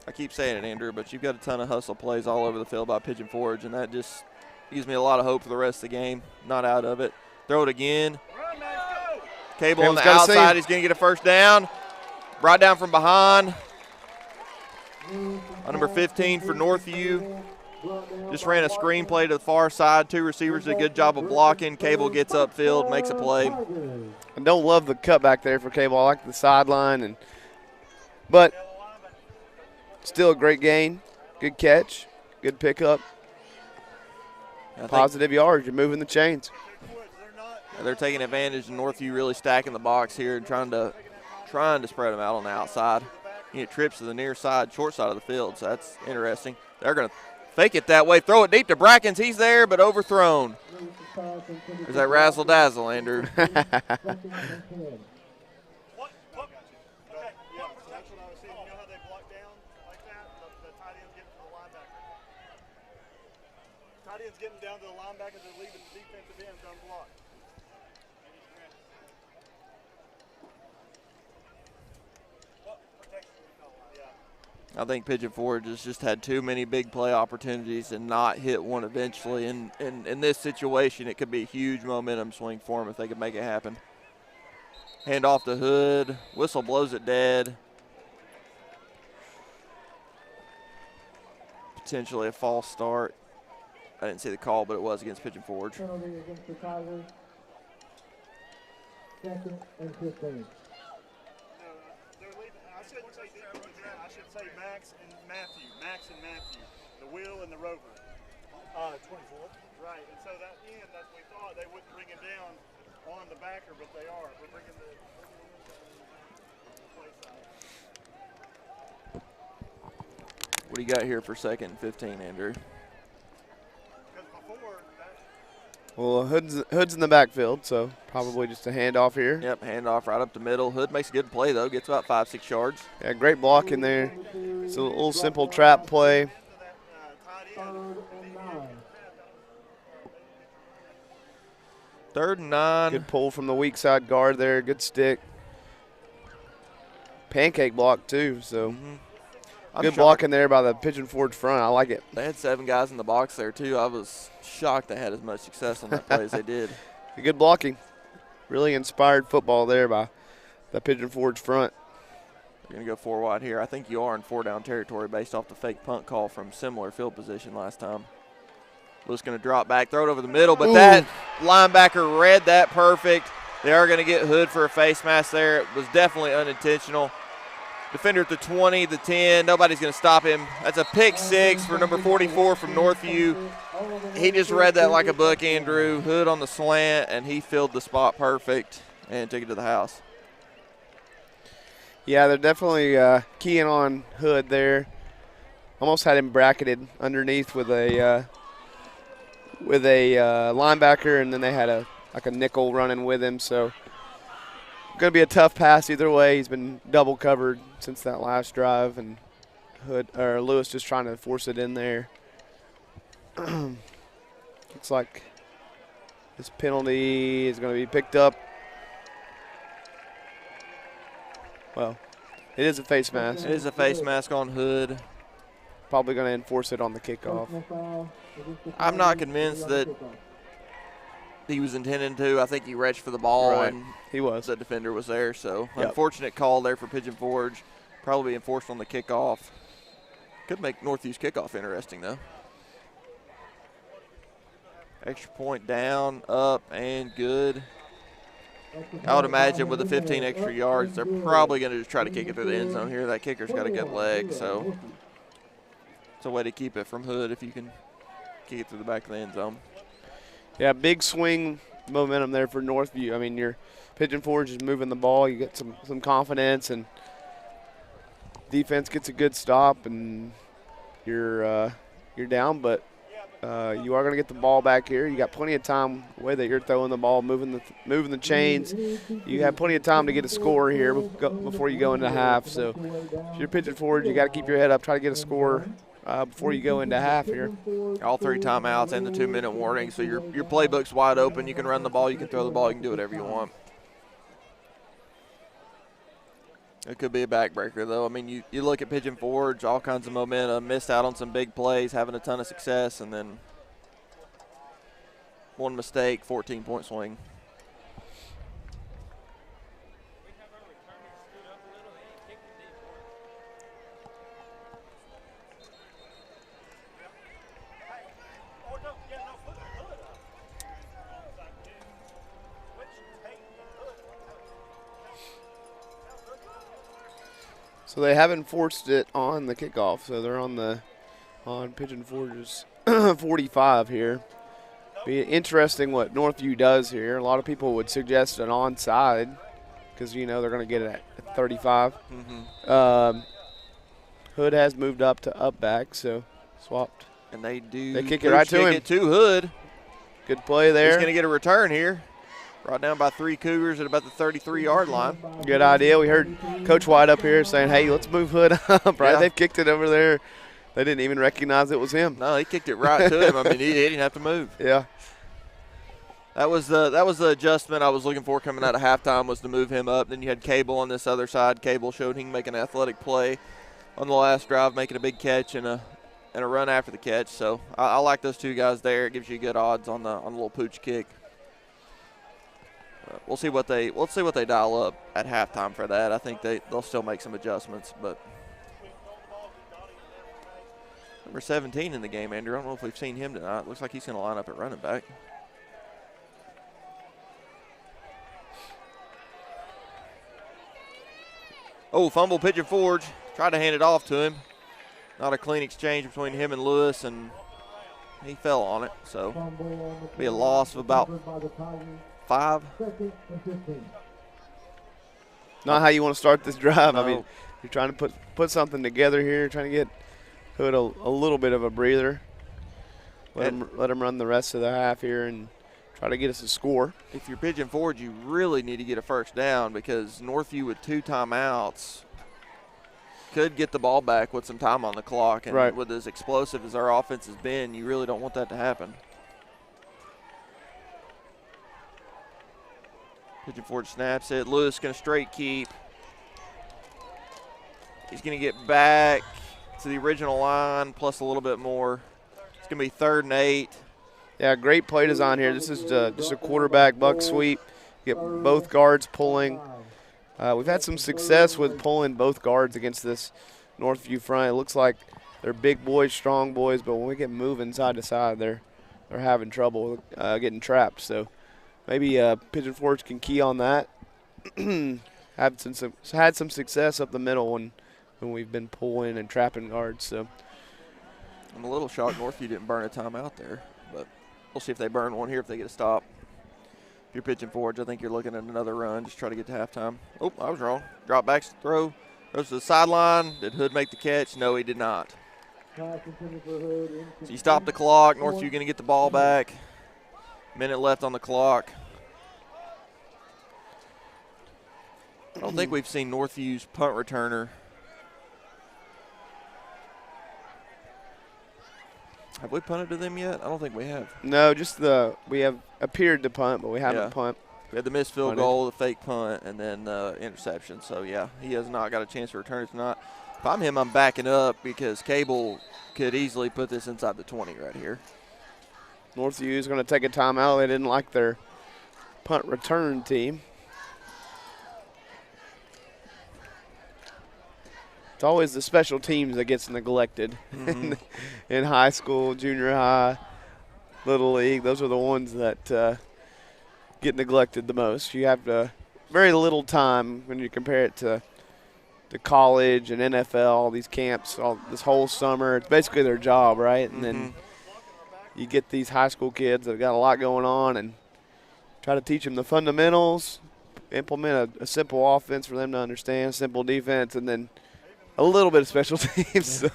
I keep saying it, Andrew, but you've got a ton of hustle plays all over the field by Pigeon Forge, and that just gives me a lot of hope for the rest of the game. Not out of it. Throw it again. Cable on the outside. He's going to get a first down. Brought down from behind. On number 15 for Northview. Just ran a screen play to the far side. Two receivers did a good job of blocking. Cable gets upfield, makes a play. I don't love the cutback there for Cable. I like the sideline, but still a great gain. Good catch. Good pickup. Positive yards. You're moving the chains. They're taking advantage of Northview really stacking the box here and trying to spread them out on the outside. You get trips to the near side, short side of the field, so that's interesting. They're going to fake it that way, throw it deep to Brackens. He's there, but overthrown. There's that razzle-dazzle, Andrew. Tight end's getting down to the linebacker. They're leaving the defensive end unblocked. I think Pigeon Forge has just had too many big play opportunities and not hit one eventually. And in this situation, it could be a huge momentum swing for them if they could make it happen. Hand off to Hood. Whistle blows it dead. Potentially a false start. I didn't see the call, but it was against Pigeon Forge. Penalty against the Tigers. 2nd and 15. I should say Max and Matthew. Max and Matthew. The Will and the Rover. 24. Right, and so that end, that's what we thought. They wouldn't bring him down on the backer, but they are. We're bringing the play side. What do you got here for 2nd and 15, Andrew? Well, Hood's in the backfield, so probably just a handoff here. Yep, handoff right up the middle. Hood makes a good play, though. Gets about 5-6 yards. Yeah, great block in there. It's a little simple trap play. 3rd and 9. Good pull from the weak side guard there. Good stick. Pancake block, too, so good blocking there by the Pigeon Forge front. I like it. They had 7 guys in the box there, too. I was shocked they had as much success on that play as they did. Good blocking. Really inspired football there by the Pigeon Forge front. You're going to go 4 wide here. I think you are in 4-down territory based off the fake punt call from similar field position last time. Lewis going to drop back, throw it over the middle, but that linebacker read that perfect. They are going to get Hood for a face mask there. It was definitely unintentional. Defender at the 20, the 10. Nobody's going to stop him. That's a pick 6 for number 44 from Northview. He just read that like a book, Andrew. Hood on the slant, and he filled the spot perfect and took it to the house. Yeah, they're definitely keying on Hood there. Almost had him bracketed underneath with a linebacker, and then they had a nickel running with him. So going to be a tough pass either way. He's been double covered since that last drive, and Lewis just trying to force it in there. Looks like this penalty is going to be picked up. Well, it is a face mask. It is a face mask on Hood. Probably going to enforce it on the kickoff. I'm not convinced that he was intending to. I think he reached for the ball, and he was. The defender was there. So unfortunate call there for Pigeon Forge. Probably enforced on the kickoff. Could make Northview's kickoff interesting, though. Extra point down, up, and good. I would imagine with the 15 extra yards, they're probably going to just try to kick it through the end zone here. That kicker's got a good leg, so it's a way to keep it from Hood if you can kick it through the back of the end zone. Yeah, big swing momentum there for Northview. I mean, your Pigeon Forge is moving the ball. You get some confidence, and defense gets a good stop, and you're down, but you are going to get the ball back here. You got plenty of time the way that you're throwing the ball, moving the chains. You have plenty of time to get a score here before you go into half. So if you're Pigeon Forge, you got to keep your head up, try to get a score before you go into half here. All 3 timeouts and the 2-minute warning. So your playbook's wide open. You can run the ball, you can throw the ball, you can do whatever you want. It could be a backbreaker, though. I mean, you look at Pigeon Forge, all kinds of momentum, missed out on some big plays, having a ton of success, and then one mistake, 14-point swing. So they haven't forced it on the kickoff, so they're on Pigeon Forge's 45 here. Be interesting what Northview does here. A lot of people would suggest an onside because, you know, they're going to get it at 35. Hood has moved up to up back, so swapped. And they kick it right to him. It to Hood. Good play there. He's going to get a return here. Brought down by 3 Cougars at about the 33-yard line. Good idea. We heard Coach White up here saying, hey, let's move Hood up, right? Yeah. They've kicked it over there. They didn't even recognize it was him. No, he kicked it right to him. I mean, he didn't have to move. Yeah. That was the adjustment I was looking for coming out of halftime, was to move him up. Then you had Cable on this other side. Cable showed he can make an athletic play on the last drive, making a big catch and a run after the catch. So I like those 2 guys there. It gives you good odds on the little pooch kick. We'll see what they dial up at halftime for that. I think they'll still make some adjustments, but number 17 in the game, Andrew. I don't know if we've seen him tonight. Looks like he's going to line up at running back. Oh, fumble, Pigeon Forge. Tried to hand it off to him. Not a clean exchange between him and Lewis, and he fell on it. So be a loss of about 5. Not how you want to start this drive. No. I mean, you're trying to put something together here, trying to get Hood a little bit of a breather. Let him run the rest of the half here and try to get us a score. If you're Pigeon Forge, you really need to get a first down, because Northview with 2 timeouts could get the ball back with some time on the clock. And right. With as explosive as our offense has been, you really don't want that to happen. Pigeon Forge snaps it. Lewis going to straight keep. He's going to get back to the original line plus a little bit more. It's going to be 3rd and 8. Yeah, great play design here. This is just a quarterback buck sweep. Get both guards pulling. We've had some success with pulling both guards against this Northview front. It looks like they're big boys, strong boys, but when we get moving side to side, they're having trouble getting trapped. So maybe Pigeon Forge can key on that. Had some success up the middle when we've been pulling and trapping guards. So I'm a little shocked Northview didn't burn a timeout there, but we'll see if they burn one here if they get a stop. If you're Pigeon Forge, I think you're looking at another run. Just try to get to halftime. Oh, I was wrong. Drop back throw. Goes to the sideline. Did Hood make the catch? No, he did not. So you stop the clock. Northview going to get the ball back. Minute left on the clock. I don't think we've seen Northview's punt returner. Have we punted to them yet? I don't think we have. No, just we have appeared to punt, but we haven't punt. We had the missed field goal, the fake punt, and then interception. So, yeah, he has not got a chance to return it tonight. If I'm him, I'm backing up because Cable could easily put this inside the 20 right here. Northview is going to take a timeout. They didn't like their punt return team. It's always the special teams that gets neglected in high school, junior high, little league. Those are the ones that get neglected the most. You have very little time when you compare it to college and NFL, all these camps, this whole summer. It's basically their job, right? And then you get these high school kids that have got a lot going on and try to teach them the fundamentals, implement a simple offense for them to understand, simple defense, and then a little bit of special teams. So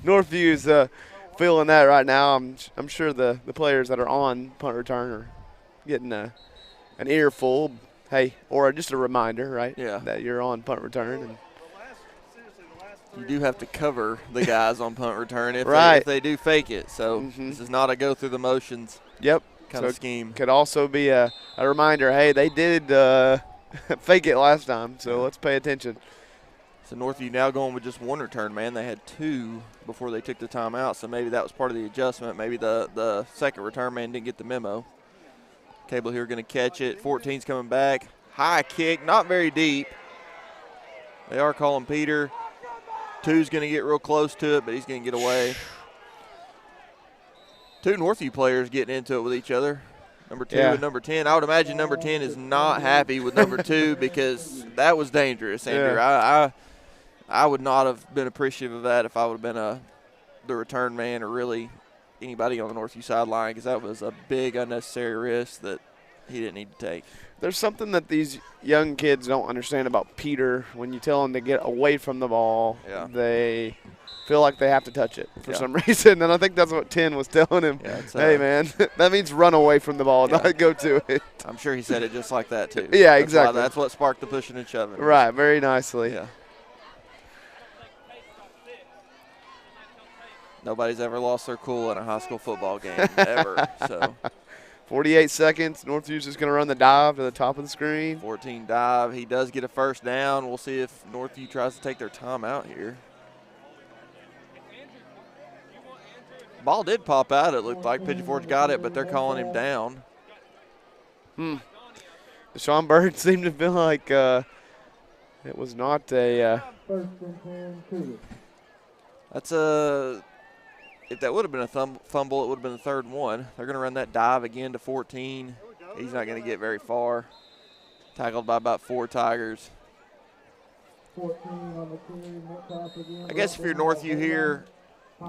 Northview's feeling that right now. I'm sure the players that are on punt return are getting an earful. Hey, or just a reminder, right? Yeah. That you're on punt return. And The last you do have to cover the guys on punt return if, Right. they do fake it. So this is not a go through the motions Yep. kind of scheme. Could also be a reminder, hey, they did fake it last time, so let's pay attention. So Northview now going with just one return man. They had 2 before they took the timeout, so maybe that was part of the adjustment. Maybe the second return man didn't get the memo. Cable here going to catch it. 14's coming back. High kick, not very deep. They are calling Peter. 2's going to get real close to it, but he's going to get away. 2 Northview players getting into it with each other. Number 2 and number 10. I would imagine number 10 is not happy with number 2 because that was dangerous, Andrew. Yeah. I would not have been appreciative of that if I would have been the return man or really anybody on the Northview sideline, because that was a big unnecessary risk that he didn't need to take. There's something that these young kids don't understand about Peter. When you tell them to get away from the ball, they feel like they have to touch it for some reason. And I think that's what 10 was telling him. Hey, man, that means run away from the ball, not go to it. I'm sure he said it just like that, too. Yeah, exactly. That's what sparked the pushing and shoving. Right, very nicely. Yeah. Nobody's ever lost their cool in a high school football game, ever. So 48 seconds. Northview's just going to run the dive to the top of the screen. 14 dive. He does get a first down. We'll see if Northview tries to take their timeout here. Ball did pop out, it looked like. Pigeon Forge got it, but they're calling him down. Sean Bird seemed to feel like it was not a That's a – if that would have been a fumble, it would have been the 3rd and 1. They're going to run that dive again to 14. He's not going to get very far. Tackled by about 4 Tigers. I guess if you're Northview here –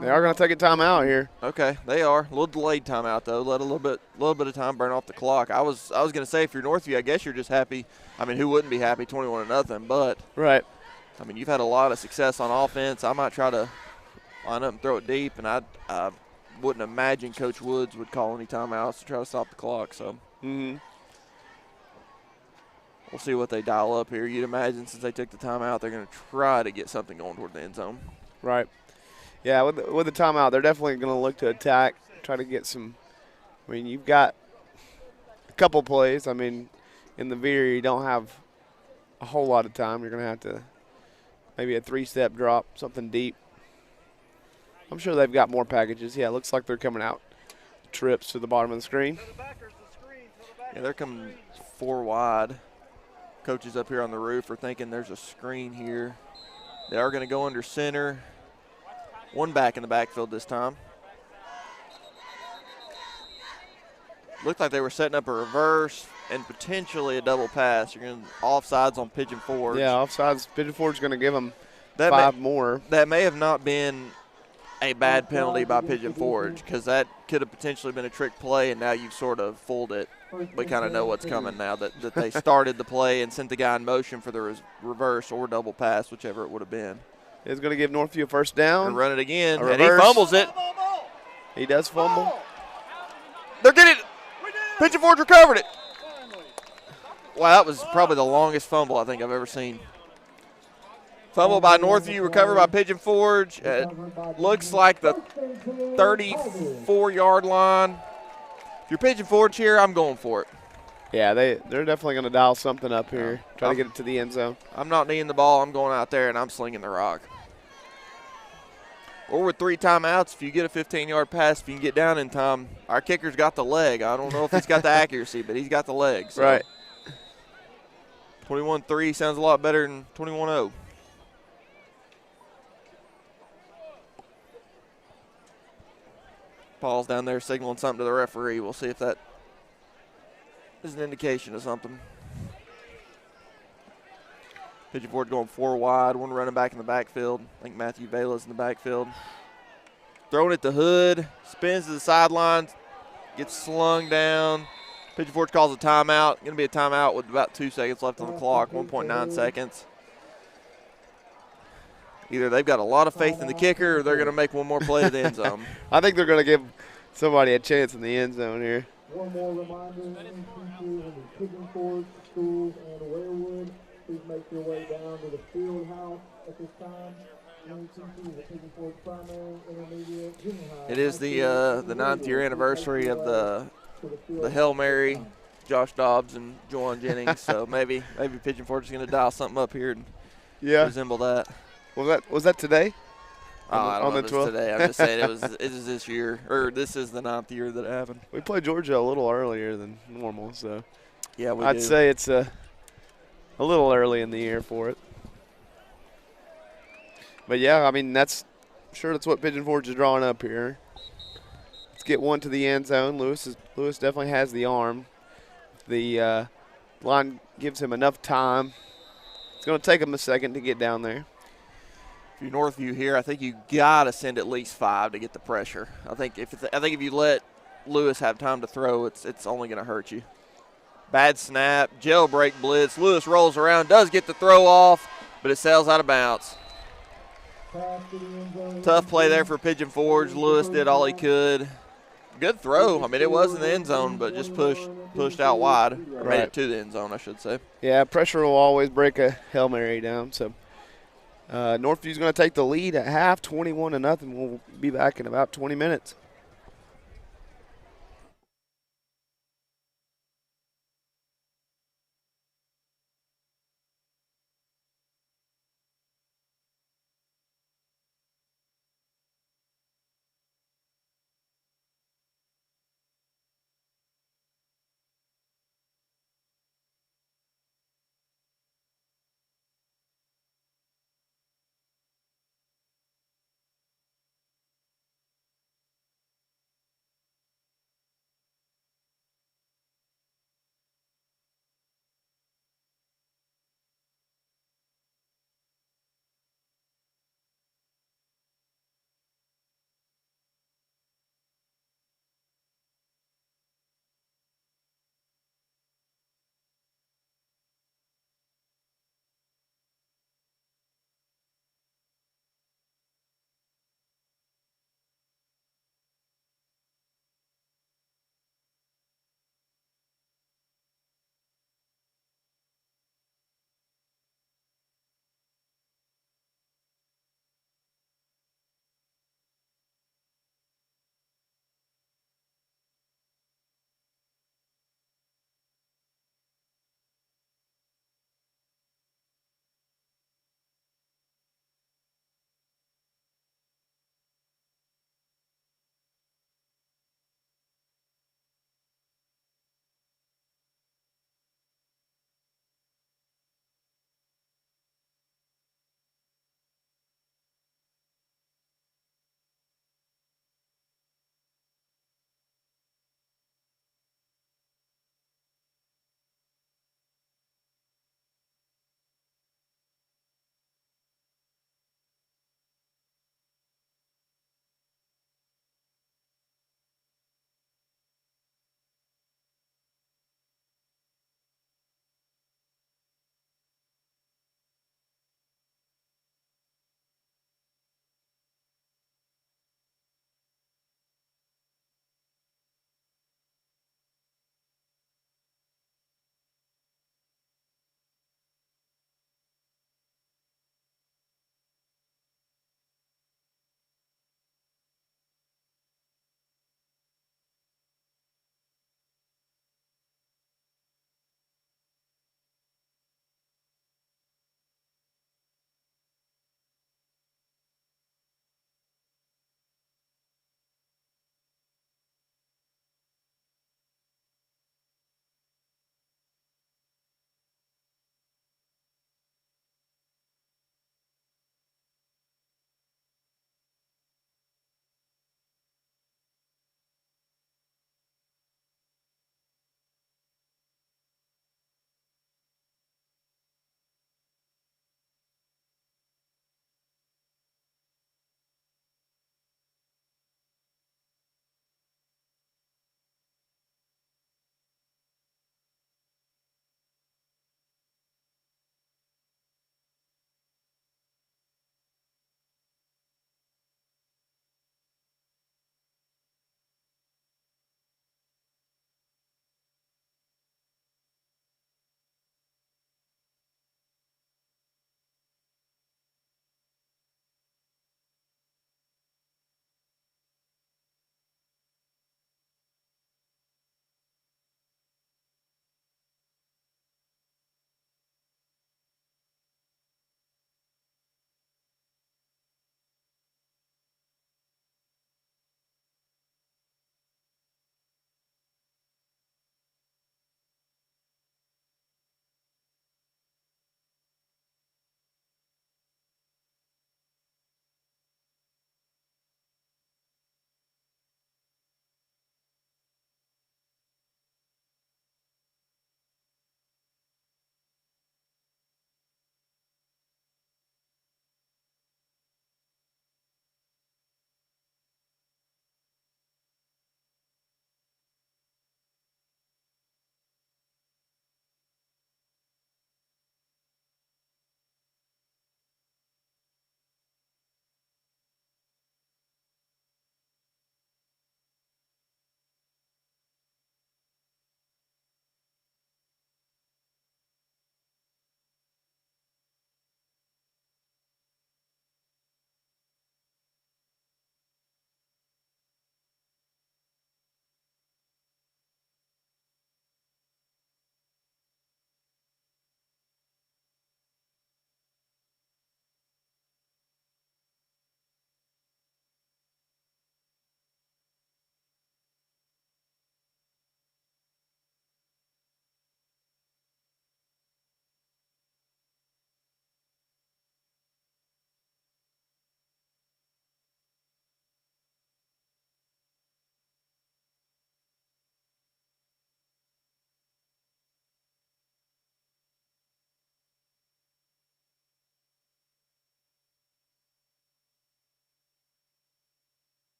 they are going to take a timeout here. Okay, they are. A little delayed timeout, though. Let a little bit of time burn off the clock. I was going to say, if you're Northview, I guess you're just happy. I mean, who wouldn't be happy, 21-0? But right. I mean, you've had a lot of success on offense. I might try to line up and throw it deep, and I wouldn't imagine Coach Woods would call any timeouts to try to stop the clock. So we'll see what they dial up here. You'd imagine since they took the timeout, they're going to try to get something going toward the end zone. Right. Yeah, with the timeout, they're definitely going to look to attack, try to get some. I mean, you've got a couple plays. I mean, in the veer, you don't have a whole lot of time. You're going to have to maybe a 3-step drop, something deep. I'm sure they've got more packages. Yeah, it looks like they're coming out. Trips to the bottom of the screen. Yeah, they're coming 4 wide. Coaches up here on the roof are thinking there's a screen here. They are going to go under center. 1 back in the backfield this time. Looked like they were setting up a reverse and potentially a double pass. You're going to offsides on Pigeon Forge. Yeah, offsides. Pigeon Forge is going to give them 5 more. That may have not been a bad penalty by Pigeon Forge, because that could have potentially been a trick play, and now you've sort of fooled it. We kind of know what's coming now, that they started the play and sent the guy in motion for the reverse or double pass, whichever it would have been. It's going to give Northview a first down. They run it again, and he fumbles it. He does fumble. They're getting it. Pigeon Forge recovered it. Wow, that was probably the longest fumble I think I've ever seen. Fumble by Northview, recovered by Pigeon Forge. Looks like the 34-yard line. If you're Pigeon Forge here, I'm going for it. Yeah, they're definitely going to dial something up here, try to get it to the end zone. I'm not kneeing the ball. I'm going out there, and I'm slinging the rock. Or with 3 timeouts, if you get a 15-yard pass, if you can get down in time, our kicker's got the leg. I don't know if he's got the accuracy, but he's got the leg. So. Right. 21-3 sounds a lot better than 21-0. Paul's down there signaling something to the referee. We'll see if that is an indication of something. Pigeon Forge going 4 wide, 1 running back in the backfield. I think Matthew Vela's in the backfield. Throwing it to Hood, spins to the sidelines, gets slung down. Pigeon Forge calls a timeout. Going to be a timeout with about 2 seconds left on the clock, 1.9 seconds. Either they've got a lot of faith in the kicker or they're going to make one more play to the end zone. I think they're going to give somebody a chance in the end zone here. One more reminder, in Pigeon Forge, Schools, and Warewood, please make your way down to the field house at this time. It is the 9th year anniversary of the Hail Mary, Josh Dobbs and Juwan Jennings. So maybe Pigeon Forge is going to dial something up here and resemble that. Was that today? I don't know if it's 12th? today. I'm just saying it is this year, or this is the 9th year that it happened. We played Georgia a little earlier than normal, so Yeah, I'd say it's a little early in the year for it. But yeah, I mean that's what Pigeon Forge is drawing up here. Let's get one to the end zone. Lewis definitely has the arm. The line gives him enough time. It's going to take him a second to get down there. If you're Northview here, I think you gotta send at least 5 to get the pressure. I think if you let Lewis have time to throw, it's only going to hurt you. Bad snap, jailbreak blitz. Lewis rolls around, does get the throw off, but it sails out of bounds. Tough play there for Pigeon Forge. Lewis did all he could. Good throw. I mean, it was in the end zone, but just pushed out wide. Or made it to the end zone, I should say. Yeah, pressure will always break a Hail Mary down. So Northview's going to take the lead at half, 21-0. We'll be back in about 20 minutes.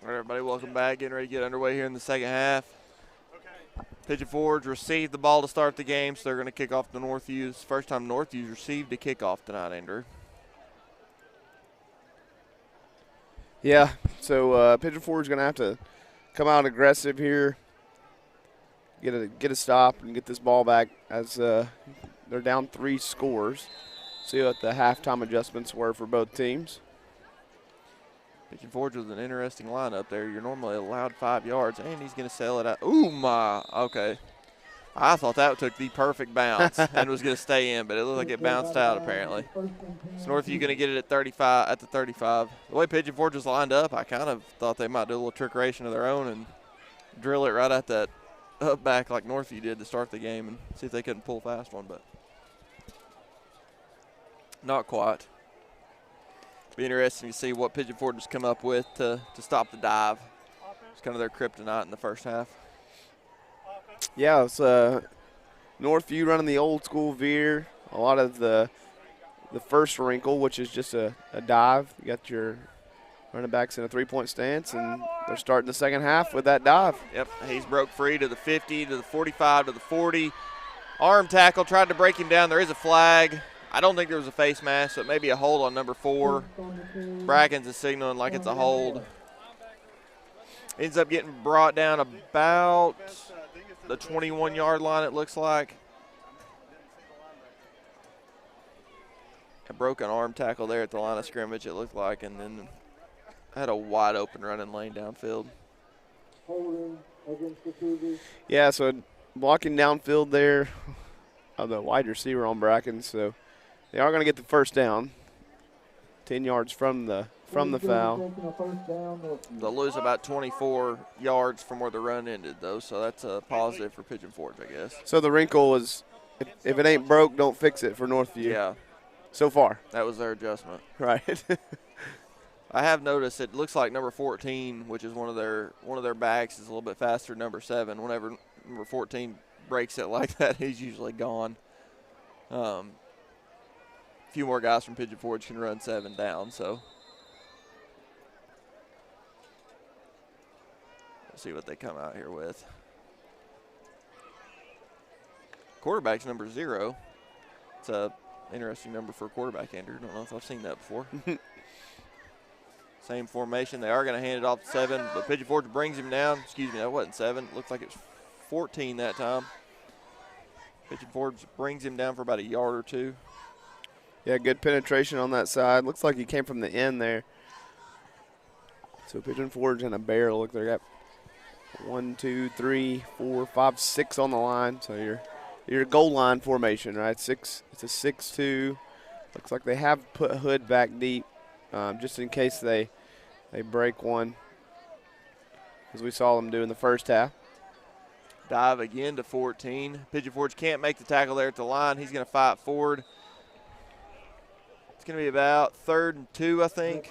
All right, everybody, welcome back. Getting ready to get underway here in the second half. Pigeon Forge received the ball to start the game, so they're going to kick off the Northview. It's the first time Northview's received a kickoff tonight, Andrew. Yeah, so Pigeon Forge going to have to come out aggressive here, get a stop, and get this ball back as they're down 3 scores. See what the halftime adjustments were for both teams. Pigeon Forge with an interesting lineup there. You're normally allowed 5 yards, and he's going to sell it out. Ooh, my. Okay. I thought that took the perfect bounce and was going to stay in, but it looked like it bounced out apparently. So Northview going to get it at 35. At the 35. The way Pigeon Forge was lined up, I kind of thought they might do a little trickeration of their own and drill it right at that up back like Northview did to start the game and see if they couldn't pull a fast one, but not quite. Be interesting to see what Pigeon Forge has come up with to stop the dive. It's kind of their kryptonite in the first half. Yeah, it's Northview running the old school veer. A lot of the first wrinkle, which is just a dive. You got your running backs in a 3-point stance, and they're starting the second half with that dive. Yep, he's broke free to the 50, to the 45, to the 40. Arm tackle, tried to break him down. There is a flag. I don't think there was a face mask, so it may be a hold on number 4. Brackens is signaling like it's a hold. Ends up getting brought down about the 21-yard line, it looks like. A broken arm tackle there at the line of scrimmage, it looked like, and then had a wide open running lane downfield. Yeah, so blocking downfield there of the wide receiver on Brackens, so they are going to get the first down, 10 yards from the foul. They'll lose about 24 yards from where the run ended, though, so that's a positive for Pigeon Forge, I guess. So the wrinkle is, if it ain't broke, don't fix it for Northview. Yeah. So far. That was their adjustment. Right. I have noticed it looks like number 14, which is one of their backs, is a little bit faster than number 7. Whenever number 14 breaks it like that, he's usually gone. A few more guys from Pigeon Forge can run 7 down, so we'll see what they come out here with. Quarterback's number 0. It's a interesting number for a quarterback, Andrew. Don't know if I've seen that before. Same formation. They are going to hand it off to 7, but Pigeon Forge brings him down. Excuse me, that wasn't 7. It looks like it was 14 that time. Pigeon Forge brings him down for about a yard or 2. Yeah, good penetration on that side. Looks like he came from the end there. So Pigeon Forge and a barrel. Look, they got 1, 2, 3, 4, 5, 6 on the line. So your goal line formation, right? 6. It's a 6-2. Looks like they have put Hood back deep, just in case they break one, as we saw them do in the first half. Dive again to 14. Pigeon Forge can't make the tackle there at the line. He's going to fight forward. It's going to be about 3rd and 2, I think.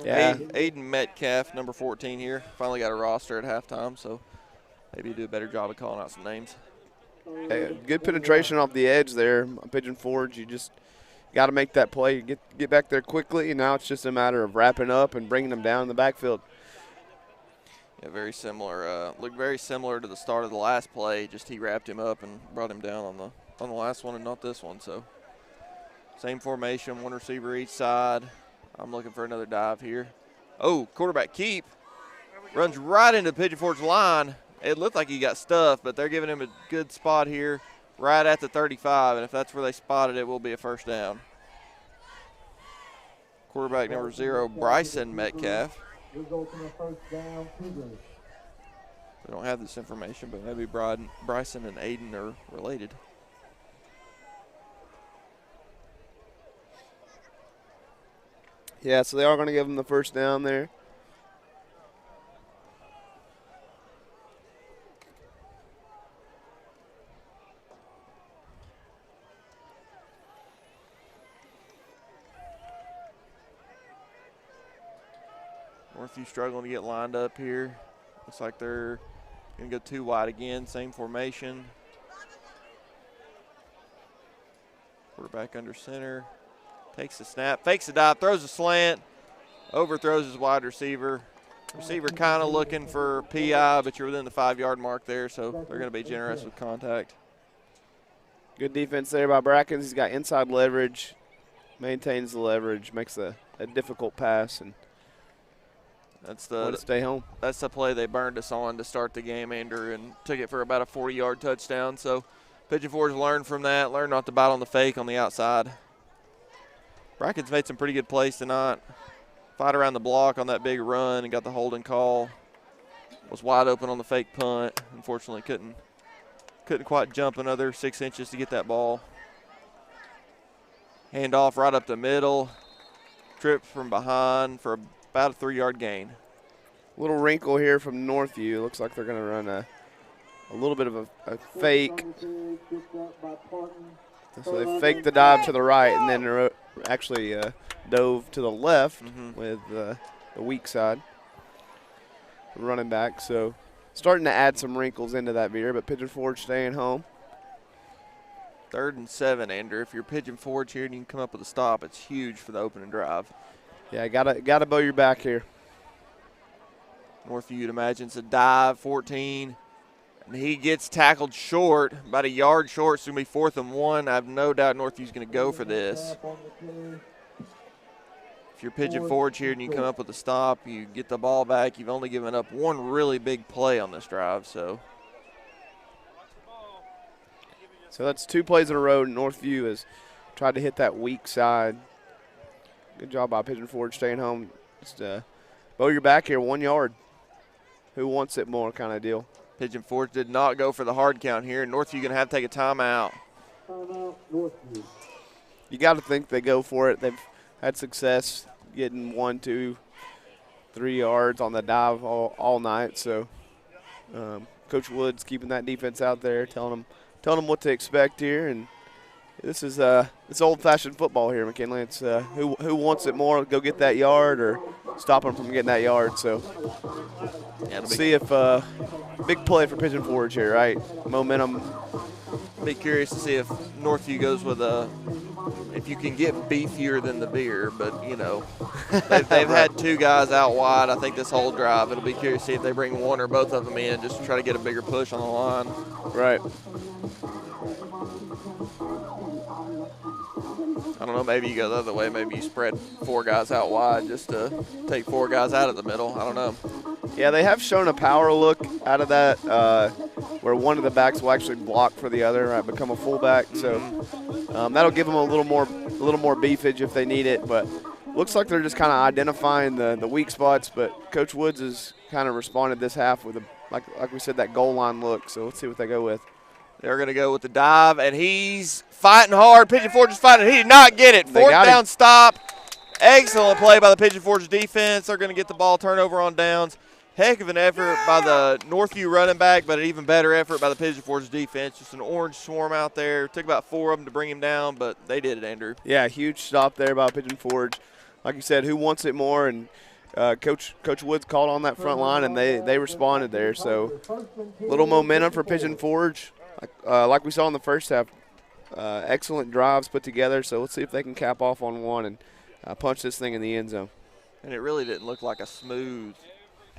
Yeah. Aiden Metcalf, number 14 here. Finally got a roster at halftime, so maybe do a better job of calling out some names. Hey, good penetration off the edge there. Pigeon Forge, you just got to make that play. Get back there quickly, and now it's just a matter of wrapping up and bringing them down in the backfield. Yeah, very similar. Looked very similar to the start of the last play. Just he wrapped him up and brought him down on the last one and not this one. So same formation, 1 receiver each side. I'm looking for another dive here. Oh, quarterback keep. Runs right into the Pigeon Forge line. It looked like he got stuffed, but they're giving him a good spot here right at the 35, and if that's where they spotted it, will be a first down. Quarterback number 0, Bryson Metcalf. We don't have this information, but maybe Bryson and Aiden are related. Yeah, so they are going to give them the first down there. Northview struggling to get lined up here. Looks like they're going to go 2 wide again, same formation. Quarterback under center. Takes the snap, fakes the dive, throws a slant, overthrows his wide receiver. Receiver kind of looking for PI, but you're within the 5-yard mark there, so they're going to be generous with contact. Good defense there by Brackens. He's got inside leverage, maintains the leverage, makes a difficult pass, and that's stay home. That's the play they burned us on to start the game, Andrew, and took it for about a 40-yard touchdown. So Pigeon Forge learned from that, learned not to bite on the fake on the outside. Brackens made some pretty good plays tonight. Fight around the block on that big run and got the holding call. Was wide open on the fake punt. Unfortunately, couldn't quite jump another 6 inches to get that ball. Handoff right up the middle. Trip from behind for about a 3-yard gain. Little wrinkle here from Northview. Looks like they're going to run a little bit of a fake. So they faked the dive to the right and then actually dove to the left with the weak side. Running back. So starting to add some wrinkles into that veer, but Pigeon Forge staying home. 3rd and 7, Andrew. If you're Pigeon Forge here and you can come up with a stop, it's huge for the opening drive. Yeah, gotta bow your back here. Northview, you'd imagine, it's a dive, 14. And he gets tackled short, about a yard short, so it's going to be 4th and 1. I have no doubt Northview's going to go for this. If you're Pigeon Forge here and you come up with a stop, you get the ball back. You've only given up one really big play on this drive. So that's 2 plays in a row. Northview has tried to hit that weak side. Good job by Pigeon Forge staying home. Just bow your back here, 1 yard. Who wants it more kind of deal. Pigeon Forge did not go for the hard count here. Northview going to have to take a timeout. You got to think they go for it. They've had success getting 1, 2, 3 yards on the dive all night. So Coach Woods keeping that defense out there, telling them what to expect here. And this is it's old-fashioned football here, McKinley. It's who wants it more, go get that yard, or stop them from getting that yard. So see if big play for Pigeon Forge here, right? Momentum. Be curious to see if Northview goes with if you can get beefier than the beer, but you know they've had 2 guys out wide. I think this whole drive. It'll be curious to see if they bring one or both of them in just to try to get a bigger push on the line. Right. I don't know, maybe you go the other way. Maybe you spread 4 guys out wide just to take 4 guys out of the middle. I don't know. Yeah, they have shown a power look out of that where one of the backs will actually block for the other, right, become a fullback. So that'll give them a little more beefage if they need it. But looks like they're just kind of identifying the weak spots. But Coach Woods has kind of responded this half with, like we said, that goal line look. So let's see what they go with. They're going to go with the dive, and he's fighting hard. Pigeon Forge is fighting. He did not get it. 4th down stop. Excellent play by the Pigeon Forge defense. They're going to get the ball turnover on downs. Heck of an effort by the Northview running back, but an even better effort by the Pigeon Forge defense. Just an orange swarm out there. Took about 4 of them to bring him down, but they did it, Andrew. Yeah, huge stop there by Pigeon Forge. Like you said, who wants it more? And Coach Woods called on that front line, and they responded there. So little momentum for Pigeon Forge. Like we saw in the first half, excellent drives put together. So let's see if they can cap off on one and punch this thing in the end zone. And it really didn't look like a smooth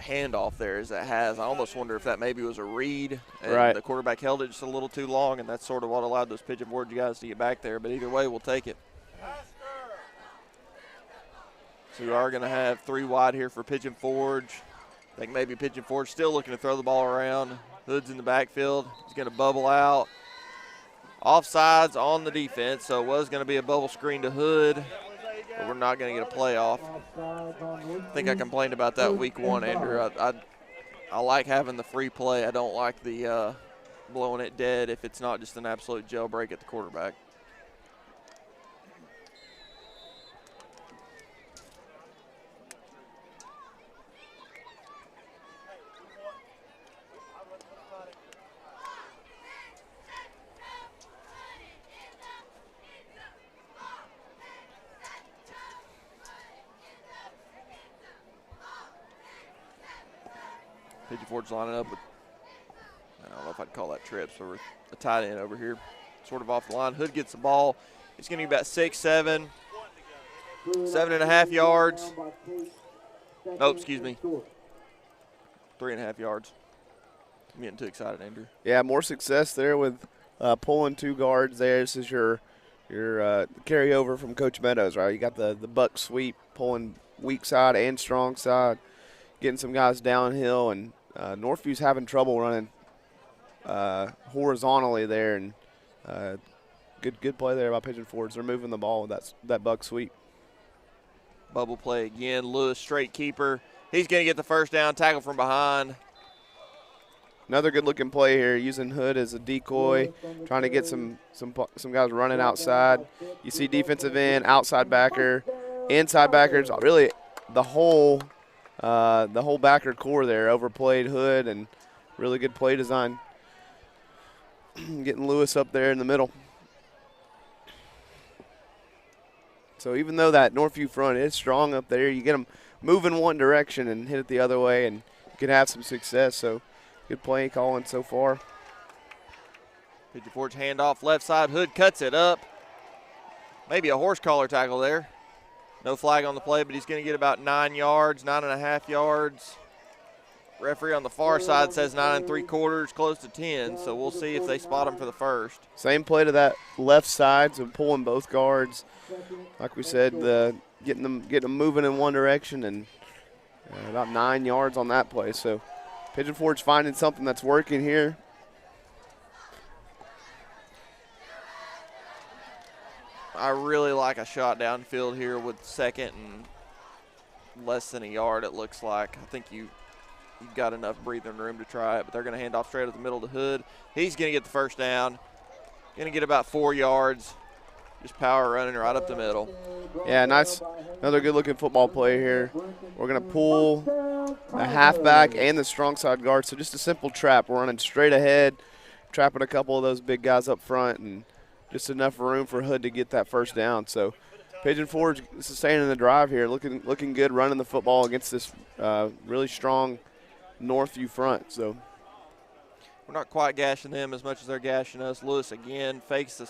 handoff there as it has. I almost wonder if that maybe was a read and the quarterback held it just a little too long, and that's sort of what allowed those Pigeon Forge guys to get back there. But either way, we'll take it. So we are going to have 3 wide here for Pigeon Forge. I think maybe Pigeon Forge still looking to throw the ball around. Hood's in the backfield. He's going to bubble out. Offsides on the defense, so it was going to be a bubble screen to Hood, but we're not going to get a playoff. I think I complained about that week 1, Andrew. I like having the free play. I don't like the blowing it dead if it's not just an absolute jailbreak at the quarterback. Pigeon Forge lining up with, I don't know if I'd call that trips, or a tight end over here, sort of off the line. Hood gets the ball. He's going to be about 6'7", 7.5 yards. Oh, excuse me. 3.5 yards. I'm getting too excited, Andrew. Yeah, more success there with pulling 2 guards there. This is your carryover from Coach Meadows, right? You got the buck sweep, pulling weak side and strong side, getting some guys downhill, and Northview's having trouble running horizontally there, and good play there by Pigeon Forge. They're moving the ball with that buck sweep. Bubble play again. Lewis, straight keeper. He's going to get the first down, tackle from behind. Another good-looking play here, using Hood as a decoy, trying to get some guys running outside. You see defensive end, outside backer, inside backers. Really, the whole backer core there overplayed Hood, and really good play design. Getting Lewis up there in the middle. So even though that Northview front is strong up there, you get them moving one direction and hit it the other way, and you can have some success. So good play calling so far. Pigeon Forge handoff left side. Hood cuts it up. Maybe a horse collar tackle there. No flag on the play, but he's going to get about 9 yards, 9.5 yards. Referee on the far side says 9 3/4, close to 10, so we'll see if they spot him for the first. Same play to that left side, so pulling both guards. Like we said, getting them moving in one direction, and about 9 yards on that play. So Pigeon Forge finding something that's working here. I really like a shot downfield here with second and less than a yard, it looks like. I think you've got enough breathing room to try it, but they're going to hand off straight at the middle to Hood. He's going to get the first down. Going to get about 4 yards. Just power running right up the middle. Yeah, nice. Another good-looking football play here. We're going to pull the halfback and the strong side guard. So just a simple trap. We're running straight ahead, trapping a couple of those big guys up front, and just enough room for Hood to get that first down. So Pigeon Forge sustaining the drive here, looking good, running the football against this really strong Northview front. So we're not quite gashing them as much as they're gashing us. Lewis again fakes the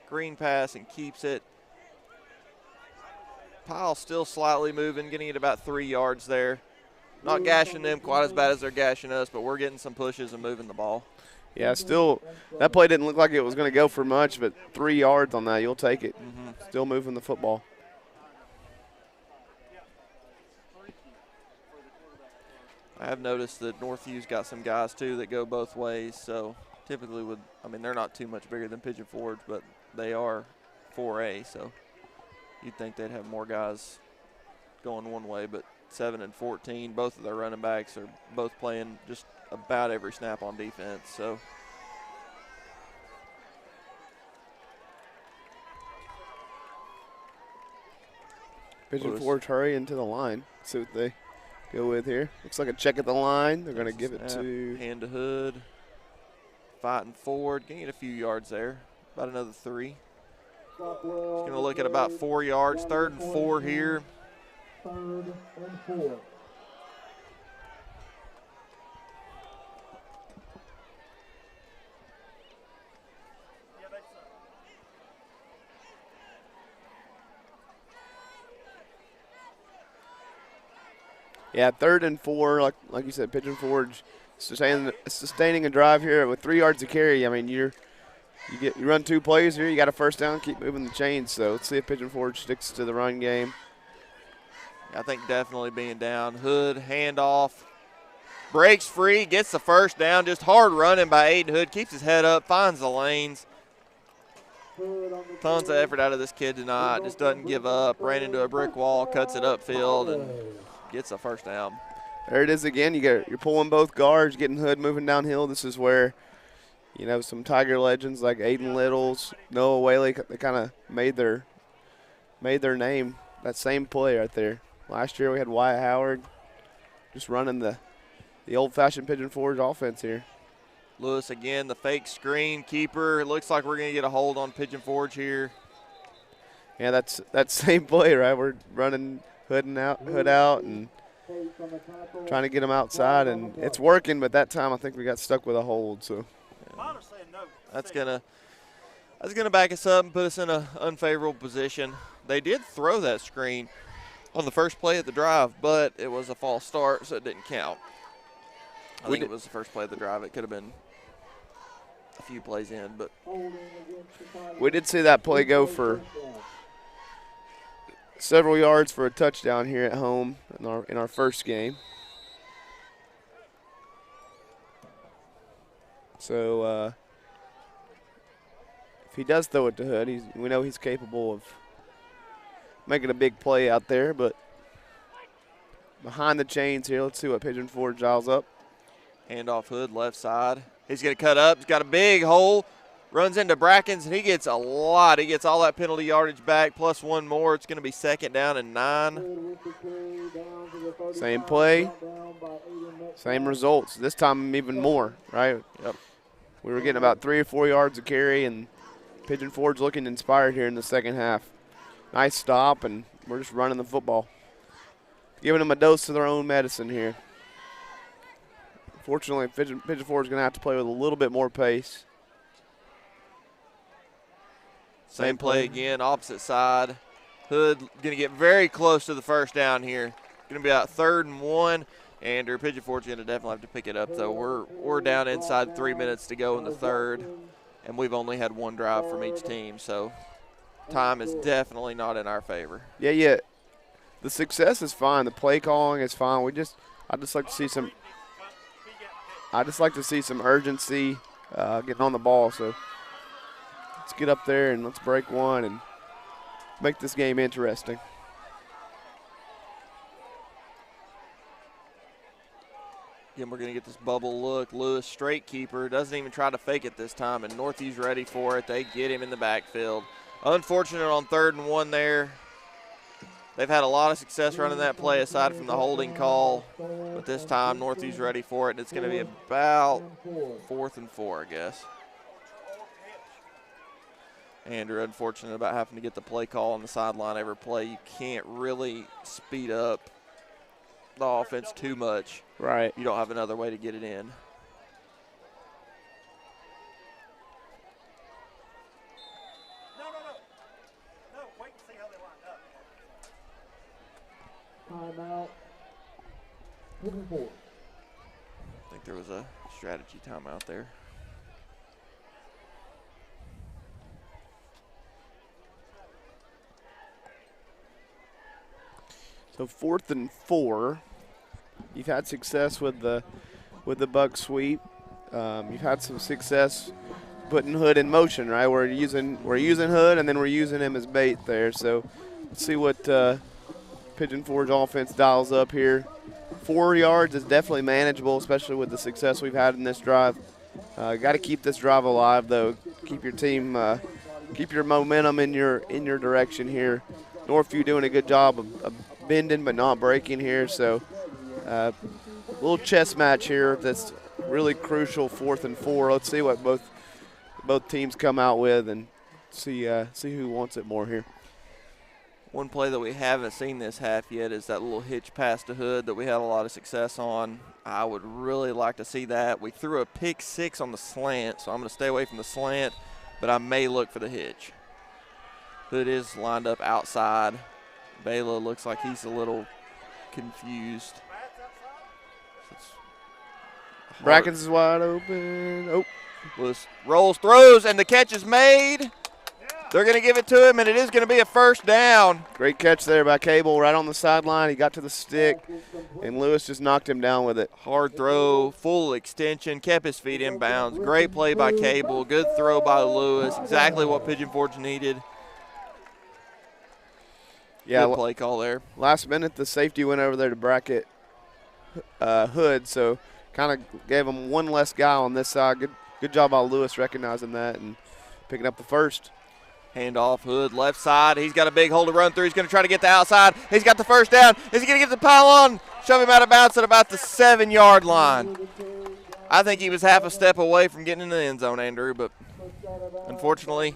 screen pass and keeps it. Pile still slightly moving, getting it about 3 yards there. Not gashing them quite as bad as they're gashing us, but we're getting some pushes and moving the ball. Yeah, still, that play didn't look like it was going to go for much, but 3 yards on that, you'll take it. Still moving the football. I have noticed that Northview's got some guys, too, that go both ways. So typically they're not too much bigger than Pigeon Forge, but they are 4A. So you'd think they'd have more guys going one way. But 7 and 14, both of their running backs are both playing just about every snap on defense. So Pigeon Forge hurry into the line. See what they go with here. Looks like a check at the line. They're going to give it to hand to Hood. Fighting forward. Going to get a few yards there. About another 3. He's going to look at about 4 yards. 3rd and 4 here. 3rd and 4. Yeah, 3rd and 4, like you said, Pigeon Forge sustaining a drive here with 3 yards to carry. I mean, you run 2 plays here, you got a first down, keep moving the chains. So let's see if Pigeon Forge sticks to the run game. I think definitely being down. Hood, handoff, breaks free, gets the first down. Just hard running by Aiden Hood, keeps his head up, finds the lanes. Tons of effort out of this kid tonight. Just doesn't give up. Ran into a brick wall, cuts it upfield, and gets a first down. There it is again. You're pulling both guards, getting Hood moving downhill. This is where, some Tiger legends like Aiden Littles, Noah Whaley, they kind of made their name. That same play right there. Last year we had Wyatt Howard just running the old-fashioned Pigeon Forge offense here. Lewis again, the fake screen keeper. It looks like we're going to get a hold on Pigeon Forge here. Yeah, that's that same play, right? We're running Hood out and trying to get him outside, and it's working, but that time I think we got stuck with a hold. So that's gonna back us up and put us in an unfavorable position. They did throw that screen on the first play of the drive, but it was a false start, so it didn't count. I think it was the first play of the drive. It could have been a few plays in, but we did see that play go for several yards for a touchdown here at home in our first game. So if he does throw it to Hood, we know he's capable of making a big play out there. But behind the chains here, let's see what Pigeon Forge dials up. handoff Hood left side. He's going to cut up. He's got a big hole. Runs into Brackens, and he gets a lot. He gets all that penalty yardage back plus one more. It's going to be 2nd down and 9. Same play, same results. This time even more, right? Yep. We were getting about 3 or 4 yards of carry, and Pigeon Forge looking inspired here in the second half. Nice stop, and we're just running the football. Giving them a dose of their own medicine here. Fortunately, Pigeon Forge is going to have to play with a little bit more pace. Same play again, opposite side. Hood going to get very close to the first down here. Going to be about 3rd and 1. Andrew, Pigeon Forge going to definitely have to pick it up, though. We're down inside 3 minutes to go in the third, and we've only had one drive from each team, so time is definitely not in our favor. Yeah. The success is fine. The play calling is fine. I just like to see some urgency getting on the ball. So let's get up there and let's break one and make this game interesting. Again, we're going to get this bubble look. Lewis, straight keeper, doesn't even try to fake it this time, and Northview's ready for it. They get him in the backfield. Unfortunate on 3rd and 1 there. They've had a lot of success running that play aside from the holding call, but this time Northview's ready for it, and it's going to be about 4th and 4, I guess. Andrew, unfortunate about having to get the play call on the sideline every play. You can't really speed up the offense too much. Right. You don't have another way to get it in. No, wait and see how they line up. Timeout. Pigeon Forge. I think there was a strategy timeout there. So 4th and 4. You've had success with the buck sweep. You've had some success putting Hood in motion, right? We're using Hood, and then we're using him as bait there. So let's see what Pigeon Forge offense dials up here. 4 yards is definitely manageable, especially with the success we've had in this drive. Got to keep this drive alive, though. Keep your team, keep your momentum in your direction here. Northview doing a good job of bending but not breaking here. So a little chess match here that's really crucial. 4th and 4. Let's see what both teams come out with and see who wants it more here. One play that we haven't seen this half yet is that little hitch pass to Hood that we had a lot of success on. I would really like to see that. We threw a pick 6 on the slant, so I'm going to stay away from the slant, but I may look for the hitch. Hood is lined up outside. Bela looks like he's a little confused. Brackens is wide open. Oh. Lewis rolls, throws, and the catch is made. They're going to give it to him, and it is going to be a 1st down. Great catch there by Cable right on the sideline. He got to the stick, and Lewis just knocked him down with it. Hard throw, full extension, kept his feet in bounds. Great play by Cable, good throw by Lewis. Exactly what Pigeon Forge needed. Yeah, good play call there. Last minute, the safety went over there to bracket Hood, so kind of gave him one less guy on this side. Good job by Lewis recognizing that and picking up the 1st. Handoff, Hood, left side. He's got a big hole to run through. He's going to try to get the outside. He's got the 1st down. Is he going to get the pylon? Shove him out of bounds at about the 7-yard line. I think he was half a step away from getting in the end zone, Andrew, but unfortunately.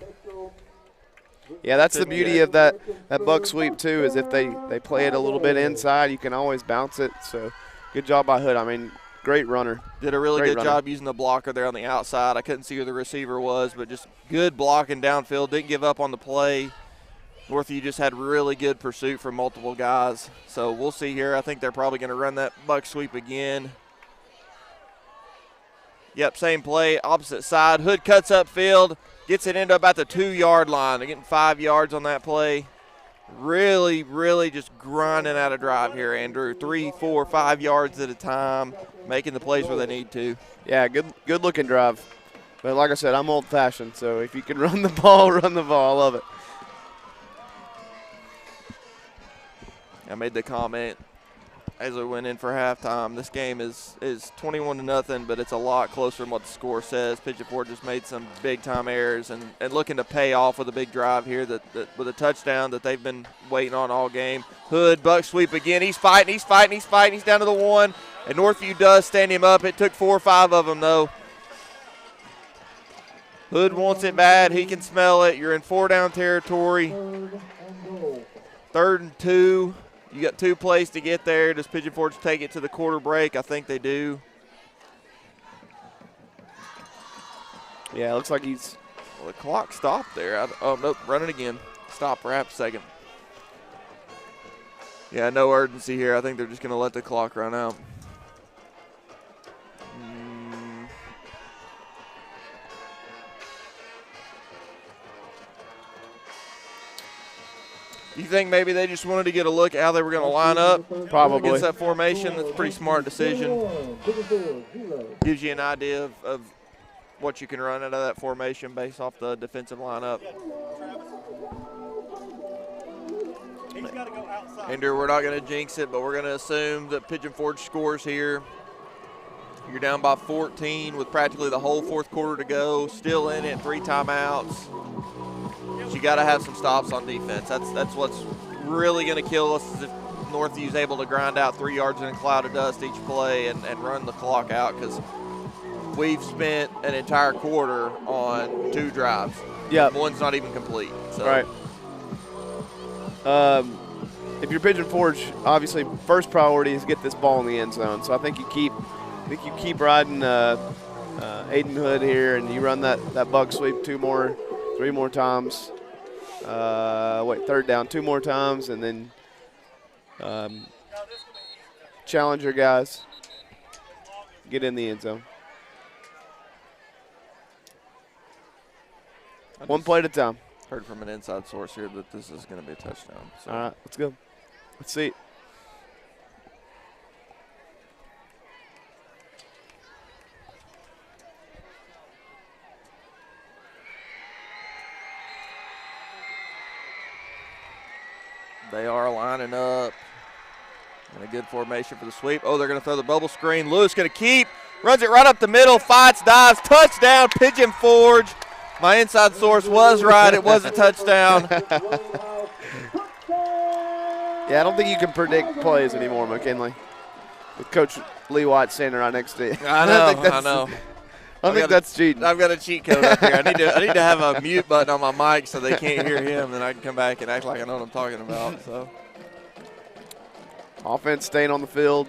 Yeah, that's the beauty of that buck sweep, too, is if they play it a little bit inside, you can always bounce it. So good job by Hood. I mean, great runner. Did a really good job using the blocker there on the outside. I couldn't see who the receiver was, but just good blocking downfield. Didn't give up on the play. Northview just had really good pursuit from multiple guys. So we'll see here. I think they're probably going to run that buck sweep again. Yep, same play, opposite side. Hood cuts upfield, gets it into about the 2-yard line. They're getting 5 yards on that play. Really, really just grinding out a drive here, Andrew. 3, 4, 5 yards at a time, making the plays where they need to. Yeah, good looking drive. But like I said, I'm old-fashioned, so if you can run the ball, run the ball. I love it. I made the comment as we went in for halftime. This game is 21-0, but it's a lot closer than what the score says. Pigeon Forge just made some big-time errors and looking to pay off with a big drive here that with a touchdown that they've been waiting on all game. Hood, buck sweep again. He's fighting. He's down to the 1, and Northview does stand him up. It took 4 or 5 of them, though. Hood wants it bad. He can smell it. You're in 4-down territory. 3rd and 2. You got 2 plays to get there. Does Pigeon Forge take it to the quarter break? I think they do. Yeah, it looks like he's. Well, the clock stopped there. Oh, nope, run it again. Stop for half a second. Yeah, no urgency here. I think they're just going to let the clock run out. You think maybe they just wanted to get a look at how they were going to line up? Probably. Against that formation. That's a pretty smart decision. Gives you an idea of what you can run out of that formation based off the defensive lineup. He's got to go outside. Andrew, we're not going to jinx it, but we're going to assume that Pigeon Forge scores here. You're down by 14 with practically the whole 4th quarter to go. Still in it, 3 timeouts. You got to have some stops on defense. That's what's really going to kill us is if Northview's able to grind out 3 yards in a cloud of dust each play and run the clock out because we've spent an entire quarter on 2 drives. Yeah. One's not even complete. So. Right. If you're Pigeon Forge, obviously first priority is get this ball in the end zone. So I think you keep riding Aiden Hood here, and you run that bug sweep 3 more times. 3rd down 2 more times, and then challenge your guys. Get in the end zone. One play at a time. Heard from an inside source here that this is going to be a touchdown. So. All right, let's go. Let's see. They are lining up in a good formation for the sweep. Oh, they're going to throw the bubble screen. Lewis going to keep. Runs it right up the middle. Fights, dives. Touchdown, Pigeon Forge. My inside source was right. It was a touchdown. Yeah, I don't think you can predict plays anymore, McKinley. With Coach Lee White standing right next to you. I know. I think that's cheating. I've got a cheat code up here. I need to have a mute button on my mic so they can't hear him, and I can come back and act like I know what I'm talking about. So, offense staying on the field.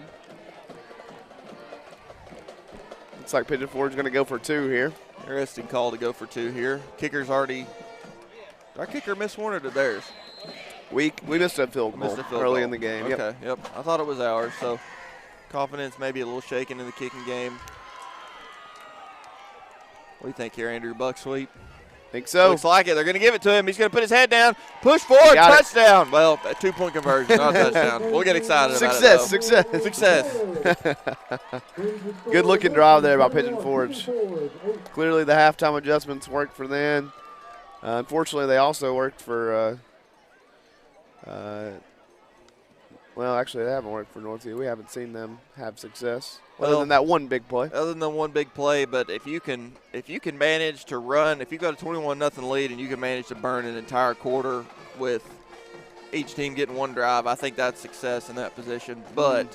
Looks like Pigeon Forge is going to go for 2 here. Interesting call to go for 2 here. Kicker's already. Did our kicker miss one or did theirs? We missed a field goal early in the game. Okay, yep. I thought it was ours, so confidence maybe a little shaken in the kicking game. What do you think here, Andrew? Buck sweep? Think so. Looks like it. They're going to give it to him. He's going to put his head down, push forward, touchdown. Well, a 2-point conversion, not a touchdown. We'll get excited about it. Success. Good looking drive there by Pigeon Forge. Clearly the halftime adjustments worked for them. Unfortunately, they also worked for well, actually, they haven't worked for Northview. We haven't seen them have success other than that one big play. Other than one big play, but if you can manage to run, if you've got a 21-0 lead and you can manage to burn an entire quarter with each team getting 1 drive, I think that's success in that position. But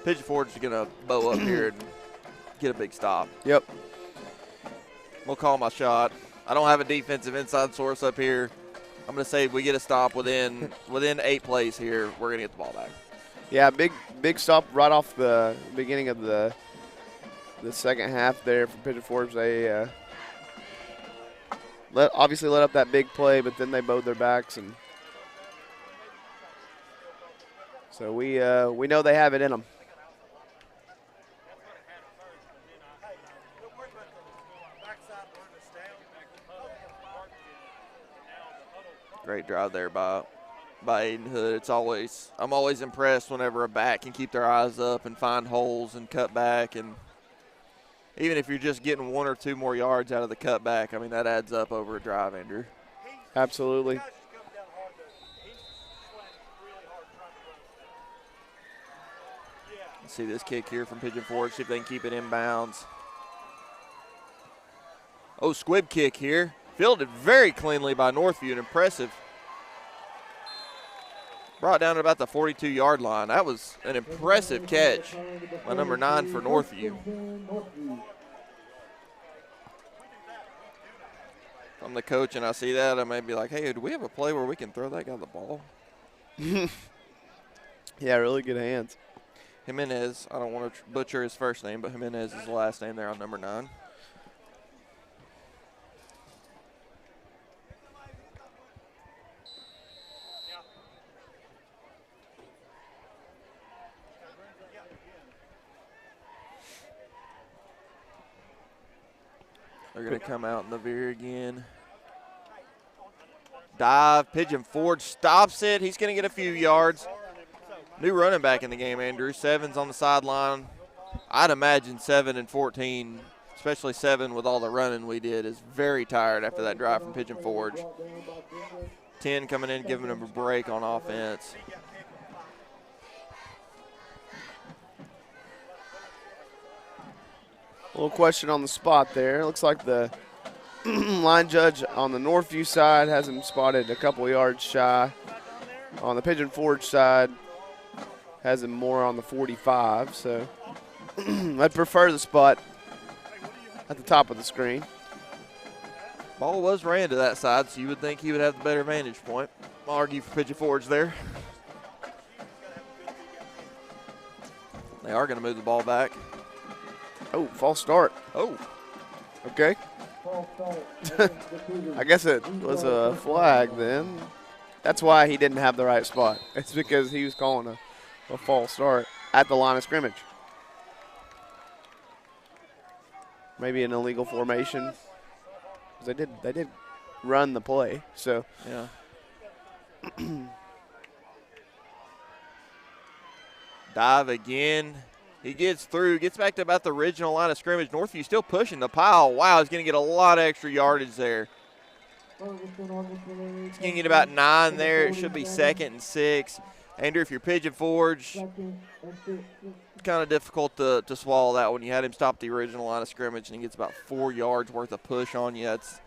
Pigeon Forge is going to bow up here and get a big stop. Yep. We'll call my shot. I don't have a defensive inside source up here. I'm going to say if we get a stop within 8 plays here, we're going to get the ball back. Yeah, big stop right off the beginning of the second half there for Pigeon Forge. They obviously let up that big play, but then they bowed their backs, and so we know they have it in them. Great drive there by Aiden Hood. I'm always impressed whenever a back can keep their eyes up and find holes and cut back. And even if you're just getting 1 or 2 more yards out of the cutback, I mean, that adds up over a drive, Andrew. Absolutely. Let's see this kick here from Pigeon Forge, see if they can keep it inbounds. Oh, squib kick here. Fielded very cleanly by Northview, and impressive. Brought down at about the 42-yard line. That was an impressive catch by number 9 for Northview. If I'm the coach and I see that, I may be like, hey, do we have a play where we can throw that guy the ball? Yeah, really good hands. Jimenez, I don't want to butcher his first name, but Jimenez is the last name there on number 9. They're going to come out in the veer again. Dive. Pigeon Forge stops it. He's going to get a few yards. New running back in the game, Andrew. 7's on the sideline. I'd imagine 7 and 14, especially 7 with all the running we did, is very tired after that drive from Pigeon Forge. 10 coming in, giving him a break on offense. A little question on the spot there. It looks like the line judge on the Northview side has him spotted a couple yards shy. On the Pigeon Forge side, has him more on the 45. So I'd prefer the spot at the top of the screen. Ball was ran to that side, so you would think he would have the better vantage point. I'll argue for Pigeon Forge there. They are going to move the ball back. Oh, false start. Oh. Okay. I guess it was a flag then. That's why he didn't have the right spot. It's because he was calling a false start at the line of scrimmage. Maybe an illegal formation. They did run the play, so. Yeah. Dive again. He gets through, gets back to about the original line of scrimmage. Northview still pushing the pile. Wow, he's going to get a lot of extra yardage there. He's going to get about 9 there. It should be 2nd and 6. Andrew, if you're Pigeon Forge, kind of difficult to swallow that one. You had him stop the original line of scrimmage, and he gets about 4 yards worth of push on you. It's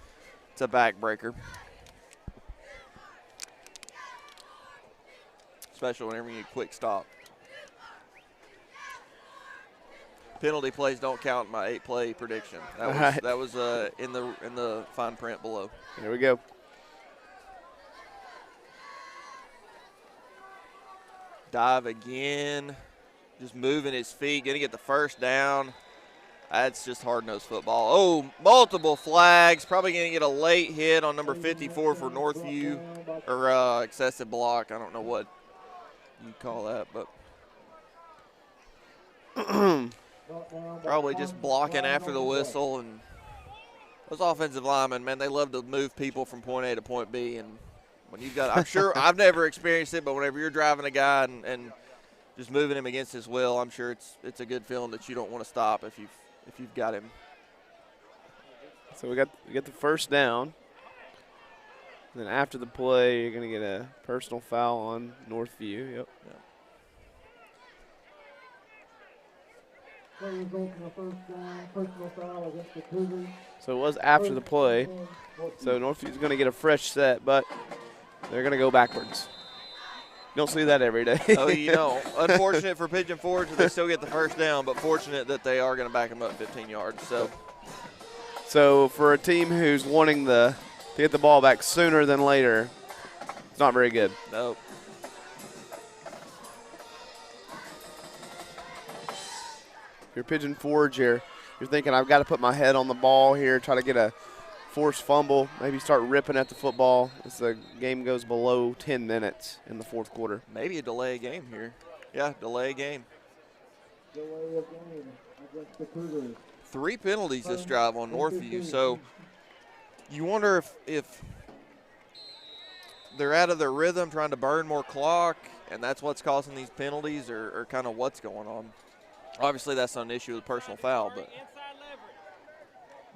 a backbreaker. Especially whenever you need a quick stop. Penalty plays don't count in my 8-play prediction. That was in the fine print below. Here we go. Dive again. Just moving his feet. Going to get the first down. That's just hard-nosed football. Oh, multiple flags. Probably going to get a late hit on number 54 for Northview. Or excessive block. I don't know what you call that, but probably just blocking after the whistle. And those offensive linemen, man, they love to move people from point A to point B. And when you've got, I'm sure I've never experienced it, but whenever you're driving a guy and just moving him against his will, I'm sure it's a good feeling that you don't want to stop if you've got him. So we got the first down. And then after the play, you're going to get a personal foul on Northview. Yep. Yeah. So it was after the play. So Northview's going to get a fresh set, but they're going to go backwards. You don't see that every day. Oh, you know. Unfortunate for Pigeon Forge that they still get the first down, but fortunate that they are going to back them up 15 yards. So for a team who's wanting to get the ball back sooner than later, it's not very good. Nope. If you're Pigeon Forge, you're thinking, I've got to put my head on the ball here, try to get a forced fumble, maybe start ripping at the football as the game goes below 10 minutes in the fourth quarter. Maybe a delay game here. Yeah, delay game. 3 penalties this drive on Northview, so you wonder if they're out of their rhythm, trying to burn more clock, and that's what's causing these penalties or kind of what's going on. Obviously, that's not an issue with personal foul, but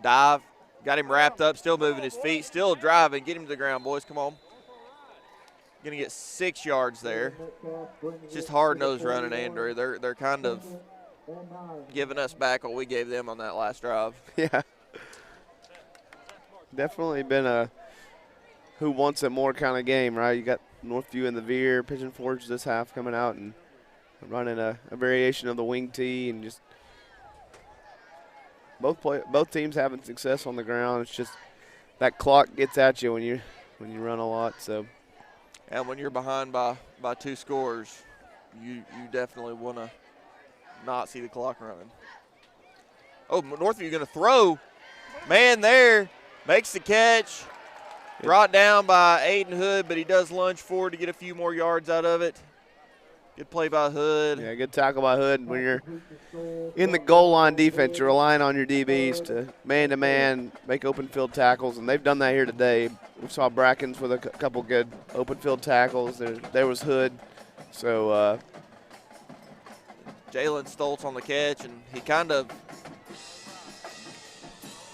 dive, got him wrapped up, still moving his feet, still driving. Get him to the ground, boys. Come on. Going to get 6 yards there. It's just hard-nosed running, Andrew. They're kind of giving us back what we gave them on that last drive. Yeah. Definitely been a who wants it more kind of game, right? You got Northview and the veer, Pigeon Forge this half coming out and running a variation of the wing tee, and just both teams having success on the ground. It's just that clock gets at you when you run a lot. So, and when you're behind by 2 scores, you definitely want to not see the clock running. Oh, Northview going to throw. Man there, makes the catch. Brought down by Aiden Hood, but he does lunge forward to get a few more yards out of it. Good play by Hood. Yeah, good tackle by Hood. When you're in the goal line defense, you're relying on your DBs to man-to-man, make open field tackles, and they've done that here today. We saw Brackens with a couple good open field tackles. There was Hood. So Jalen Stoltz on the catch, and he kind of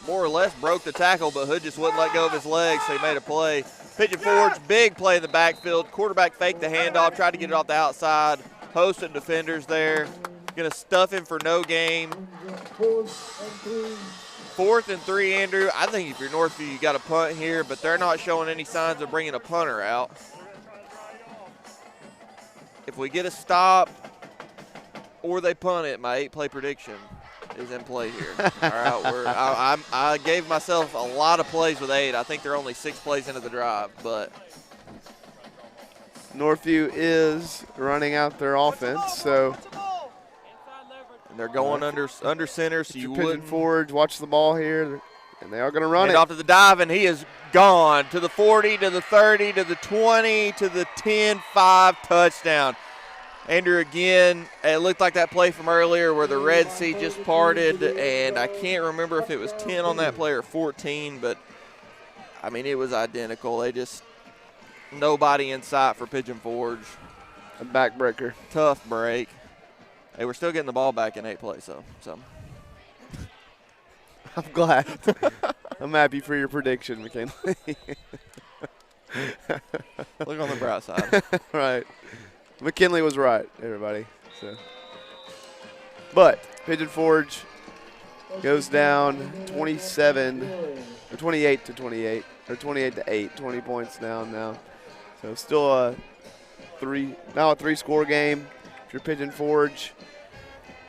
more or less broke the tackle, but Hood just wouldn't let go of his legs, so he made a play. Pigeon Forge, big play in the backfield. Quarterback faked the handoff, tried to get it off the outside. Hosting defenders there. Going to stuff him for no gain. 4th and 3, Andrew. I think if you're Northview, you got a punt here, but they're not showing any signs of bringing a punter out. If we get a stop or they punt it, my 8-play prediction is in play here. All right, I gave myself a lot of plays with 8. I think they're only 6 plays into the drive, but Northview is running out their offense, so and they're going under center, so you Pigeon Forge, watch the ball here, and they are going to run it off to the dive, and he is gone to the 40, to the 30, to the 20, to the 10-5 touchdown. Andrew, again, it looked like that play from earlier where the Red Sea just parted, and I can't remember if it was 10 on that play or 14, but, I mean, it was identical. They just – nobody in sight for Pigeon Forge. A backbreaker. Tough break. They were still getting the ball back in 8 plays, so. I'm glad. I'm happy for your prediction, McKinley. Look on the bright side. Right. McKinley was right, everybody. So, but Pigeon Forge goes down 27 or 28 to 28 or 28 to 8, 20 points down now. So still a 3-score game. If you're Pigeon Forge,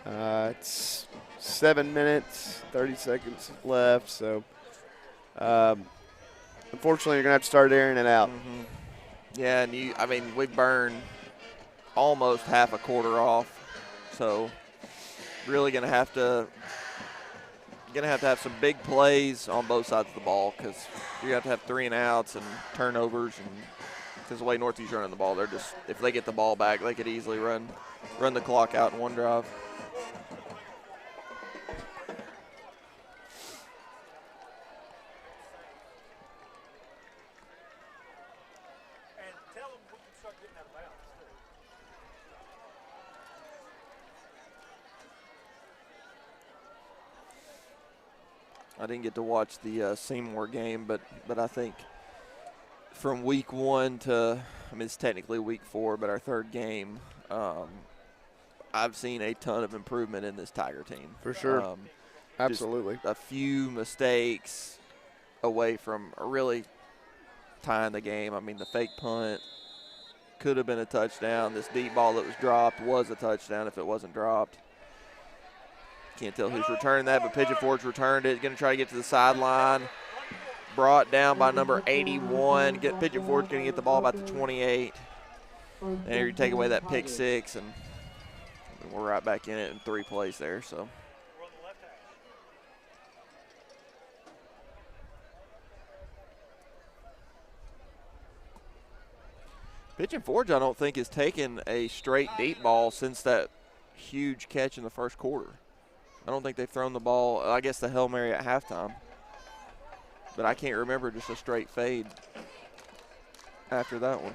it's 7 minutes, 30 seconds left. So unfortunately, you're gonna have to start airing it out. Mm-hmm. Yeah, and we burned almost half a quarter off, so really gonna have to have some big plays on both sides of the ball, because you have to have 3 and outs and turnovers, and because the way Northview's running the ball, they're just, if they get the ball back, they could easily run the clock out in one drive. I didn't get to watch the Seymour game, but I think from week 1 to, it's technically week 4, but our 3rd game, I've seen a ton of improvement in this Tiger team. For sure. Absolutely. A few mistakes away from really tying the game. The fake punt could have been a touchdown. This deep ball that was dropped was a touchdown if it wasn't dropped. Can't tell who's returning that, but Pigeon Forge returned it. Going to try to get to the sideline. Brought down by number 81. Pigeon Forge going to get the ball about the 28. There you take away that pick 6, and we're right back in it in 3 plays there. So. Pigeon Forge, I don't think, has taken a straight deep ball since that huge catch in the first quarter. I don't think they've thrown the ball, I guess the Hail Mary at halftime. But I can't remember just a straight fade. after that one.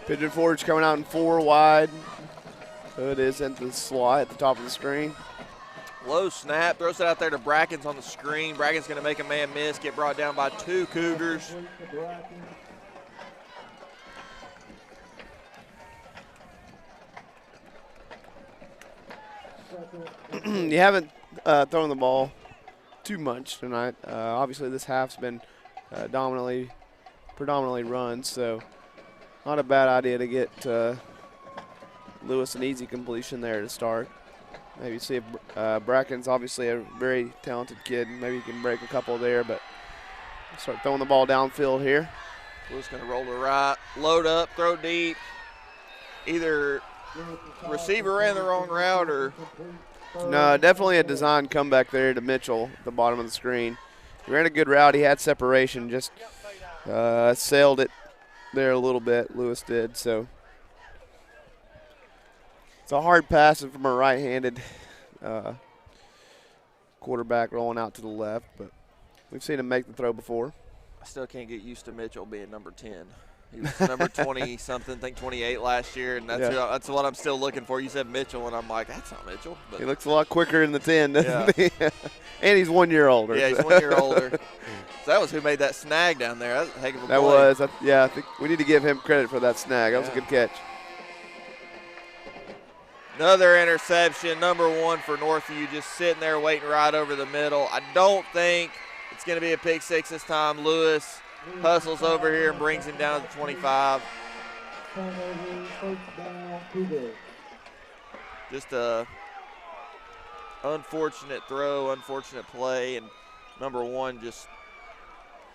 Pigeon Forge coming out in 4 wide. Hood is into the slot at the top of the screen. Low snap, throws it out there to Brackens on the screen. Brackens going to make a man miss, get brought down by 2 Cougars. You haven't thrown the ball too much tonight. Obviously, this half's been predominantly run, so not a bad idea to get Lewis an easy completion there to start. Maybe see if Bracken's obviously a very talented kid. Maybe he can break a couple there, but start throwing the ball downfield here. Lewis going to roll to right, load up, throw deep. Either receiver ran the wrong route or. No, definitely a design comeback there to Mitchell at the bottom of the screen. He ran a good route. He had separation, just sailed it there a little bit. Lewis did, so. It's a hard pass from a right-handed quarterback rolling out to the left, but we've seen him make the throw before. I still can't get used to Mitchell being number 10. He was number 20-something, I think 28 last year, and that's what I'm still looking for. You said Mitchell, and I'm like, that's not Mitchell. But he looks a lot quicker in the 10, doesn't he? And he's 1 year older. Yeah, he's 1 year older. So that was who made that snag down there. That's a heck of a play. That was, I think we need to give him credit for that snag. That was a good catch. Another interception, number 1 for Northview, just sitting there waiting right over the middle. I don't think it's going to be a pick 6 this time. Lewis hustles over here and brings him down to the 25. Just a unfortunate throw, unfortunate play, and number 1 just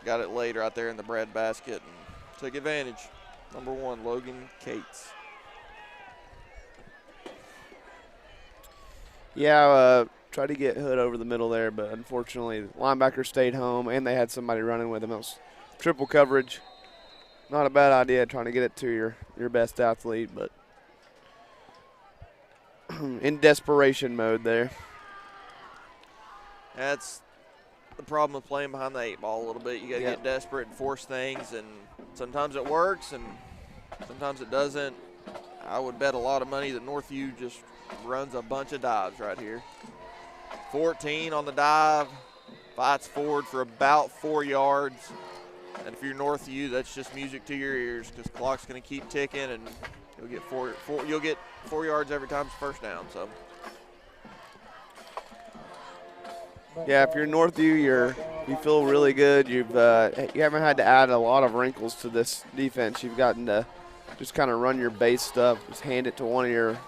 got it laid right there in the bread basket and took advantage. Number 1, Logan Cates. Yeah, tried to get Hood over the middle there, but unfortunately the linebacker stayed home, and they had somebody running with him. It was triple coverage. Not a bad idea trying to get it to your best athlete, but in desperation mode there. That's the problem with playing behind the 8 ball a little bit. You got to get desperate and force things, and sometimes it works and sometimes it doesn't. I would bet a lot of money that Northview just runs a bunch of dives right here. 14 on the dive, fights forward for about 4 yards. And if you're Northview, that's just music to your ears because the clock's going to keep ticking, and you'll get you'll get 4 yards every time it's first down. So. Yeah, if you're Northview, you feel really good. You haven't had to add a lot of wrinkles to this defense. You've gotten to just kind of run your base stuff, just hand it to one of your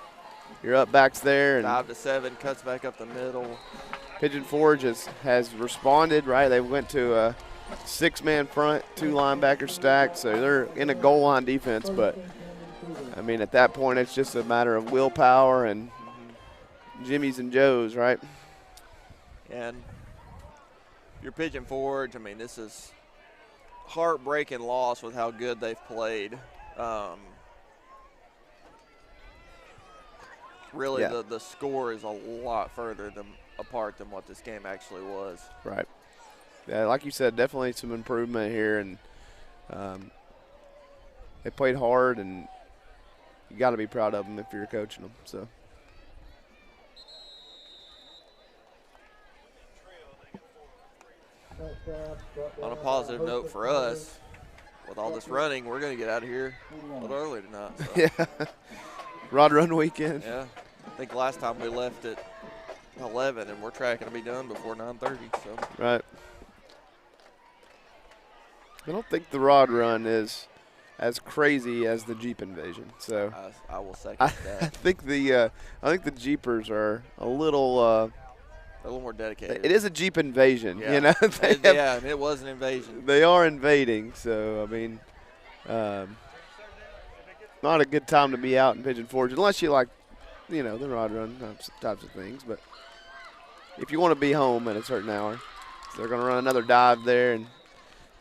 up backs there. And 5 to 7, cuts back up the middle. Pigeon Forge has responded, right? They went to a 6-man front, 2 linebackers stacked, so they're in a goal line defense. But, I mean, at that point, it's just a matter of willpower and Jimmy's and Joe's, right? And your Pigeon Forge, I mean, this is heartbreaking loss with how good they've played. Really, the score is a lot further apart than what this game actually was. Right. Yeah, like you said, definitely some improvement here, and they played hard, and you got to be proud of them if you're coaching them. So. On a positive note for us, with all this running, we're going to get out of here a little early tonight. So. Yeah. Rod run weekend. Yeah. I think last time we left at 11, and we're tracking to be done before 9:30. So. Right. I don't think the rod run is as crazy as the Jeep Invasion. So I will second that. I think the Jeepers are a little more dedicated. It is a Jeep invasion, yeah. you know. It was an invasion. They are invading, so I mean, not a good time to be out in Pigeon Forge unless you like, the rod run types of things. But if you want to be home at a certain hour, so they're going to run another dive there, and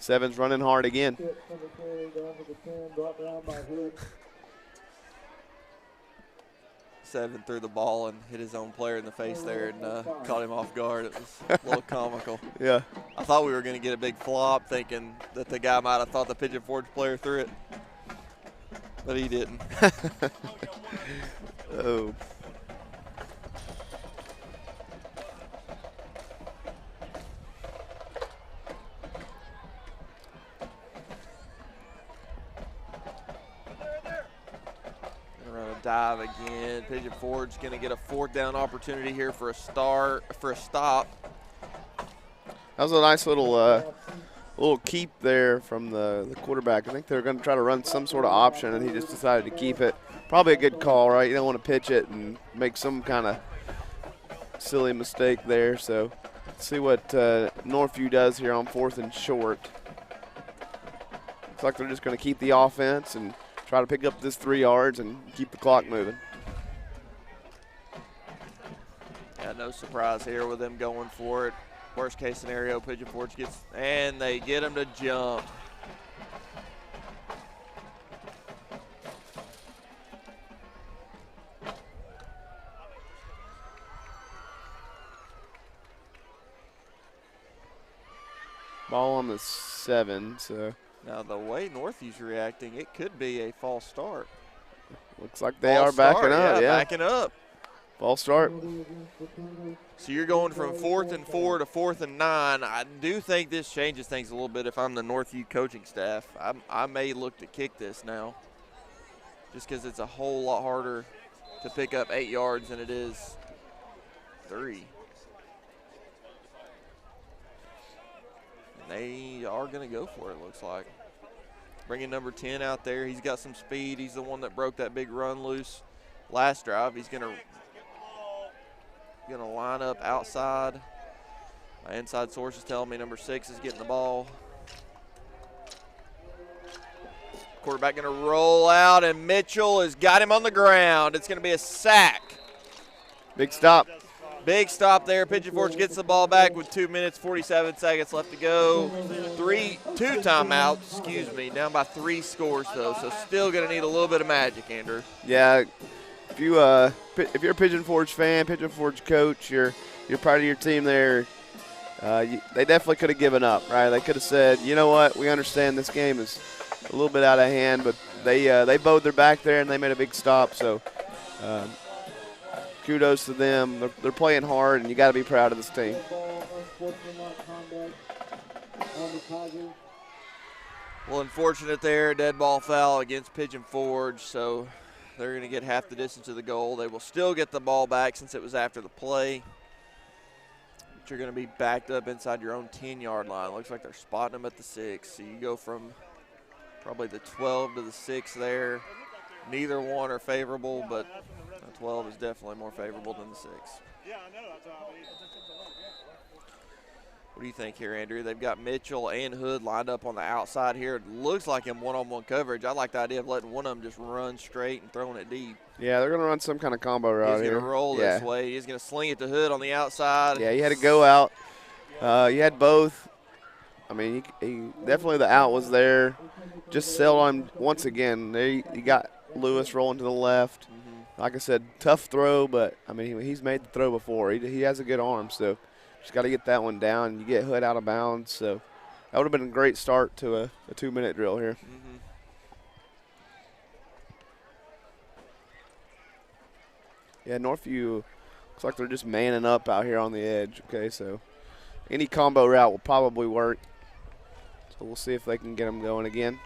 7's running hard again. 7 threw the ball and hit his own player in the face there and caught him off guard. It was a little comical. Yeah. I thought we were going to get a big flop, thinking that the guy might have thought the Pigeon Forge player threw it, but he didn't. Oh. Dive again. Pigeon Forge going to get a 4th down opportunity here for a stop. That was a nice little keep there from the quarterback. I think they're going to try to run some sort of option, and he just decided to keep it. Probably a good call, right? You don't want to pitch it and make some kind of silly mistake there. So let's see what Northview does here on 4th and short. Looks like they're just going to keep the offense and try to pick up this 3 yards and keep the clock moving. Yeah, no surprise here with them going for it. Worst case scenario, Pigeon Forge gets, and they get him to jump. Ball on the 7, so. Now, the way Northview's reacting, it could be a false start. Looks like they are backing up, yeah. Backing up. False start. So you're going from 4th and 4 to 4th and 9. I do think this changes things a little bit if I'm the Northview coaching staff. I may look to kick this now just because it's a whole lot harder to pick up 8 yards than it is 3. They are going to go for it, looks like. Bringing number 10 out there. He's got some speed. He's the one that broke that big run loose last drive. He's going to line up outside. My inside source is telling me number 6 is getting the ball. Quarterback going to roll out, and Mitchell has got him on the ground. It's going to be a sack. Big stop. Big stop there. Pigeon Forge gets the ball back with 2 minutes, 47 seconds left to go. 2 timeouts, down by 3 scores, though, so still going to need a little bit of magic, Andrew. Yeah, if you're a Pigeon Forge fan, Pigeon Forge coach, you're proud of your team there. They definitely could have given up, right? They could have said, you know what, we understand this game is a little bit out of hand, but they bowed their back there and they made a big stop, so kudos to them. They're playing hard, and you got to be proud of this team. Well, unfortunate there, dead ball foul against Pigeon Forge, so they're going to get half the distance to the goal. They will still get the ball back since it was after the play. But you're going to be backed up inside your own 10-yard line. Looks like they're spotting them at the 6. So you go from probably the 12 to the 6 there. Neither one are favorable, but the 12 is definitely more favorable than the 6. Yeah, I know. What do you think here, Andrew? They've got Mitchell and Hood lined up on the outside here. It looks like in one-on-one coverage. I like the idea of letting one of them just run straight and throwing it deep. Yeah, they're going to run some kind of combo route here. He's going to roll this way. He's going to sling it to Hood on the outside. Yeah, he had to go out. You had both. I mean, he definitely the out was there. Just sailed on once again. There you got Lewis rolling to the left. Like I said, tough throw, but, I mean, he's made the throw before. He has a good arm, so just got to get that one down. You get Hood out of bounds, so that would have been a great start to a 2-minute drill here. Yeah, Northview looks like they're just manning up out here on the edge. Okay, so any combo route will probably work. So we'll see if they can get them going again.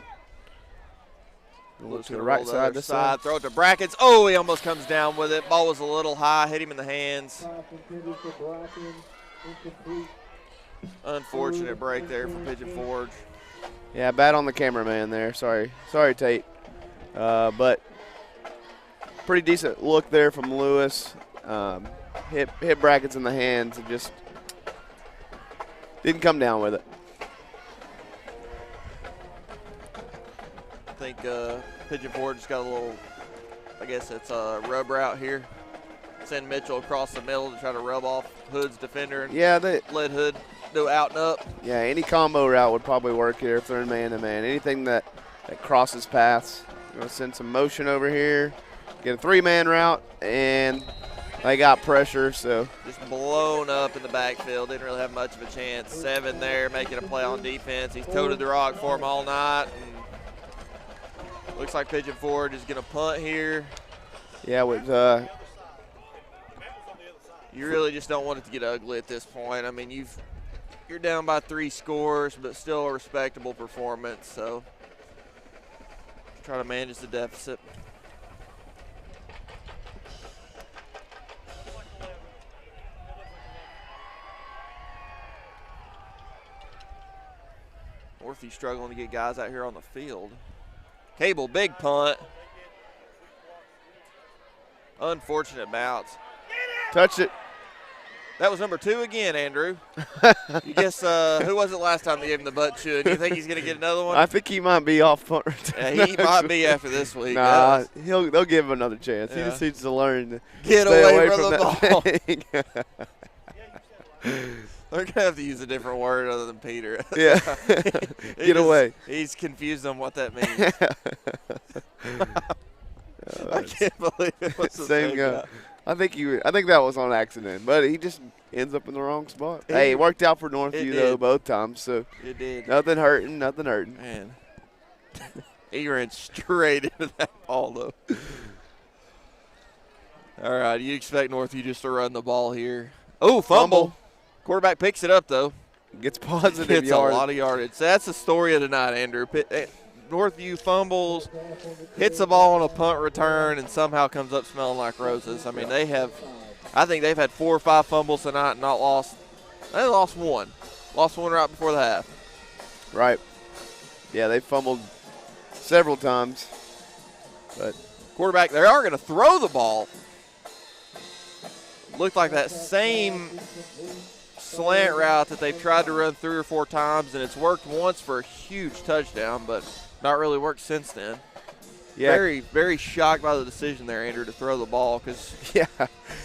Look to the right side this side. Throw it to Brackens. Oh, he almost comes down with it. Ball was a little high, hit him in the hands. Unfortunate break there for Pigeon Forge. Yeah, bad on the cameraman there. Sorry, Tate. But pretty decent look there from Lewis. Hit Brackens in the hands and just didn't come down with it. I think Pigeon Forge just got a little, I guess it's a rub route here. Send Mitchell across the middle to try to rub off Hood's defender and let Hood do out and up. Yeah, any combo route would probably work here if they're in man-to-man. Anything that crosses paths. We're going to send some motion over here. get a 3-man route, and they got pressure. So Just blown up in the backfield. Didn't really have much of a chance. 7 there, making a play on defense. He's toted the rock for him all night. And looks like Pigeon Forge is going to punt here. yeah, with You really just don't want it to get ugly at this point. I mean, you're down by 3 scores, but still a respectable performance. So try to manage the deficit. Northview struggling to get guys out here on the field. Cable, big punt. Unfortunate bounce. touched it. That was number 2 again, Andrew. You guess who was it last time they gave him the butt chewing? Do you think he's going to get another one? I think he might be off punt return. Yeah, he might be after this week. Nah, they'll give him another chance. He Yeah. just needs to learn to Get stay away from that the thing. They're going to have to use a different word other than Peter. Yeah. Get away. He's confused on what that means. I can't believe it was the Same guy. I think that was on accident, but he just ends up in the wrong spot. Hey, it worked out for Northview though both times, so it did. Nothing hurting. Man, he ran straight into that ball though. All right, you expect Northview just to run the ball here? Oh, fumble. Quarterback picks it up though. Gets positive Gets yards. a lot of yardage. That's the story of tonight, Andrew. Northview fumbles, hits the ball on a punt return, and somehow comes up smelling like roses. I mean, I think they've had 4 or 5 fumbles tonight and not lost. They lost one. Lost one right before the half. Right. Yeah, they fumbled several times. But Quarterback, they are going to throw the ball. Looked like that same slant route that they've tried to run 3 or 4 times, and it's worked once for a huge touchdown, but not really worked since then. yeah, Very, very shocked by the decision there, Andrew, to throw the ball because yeah,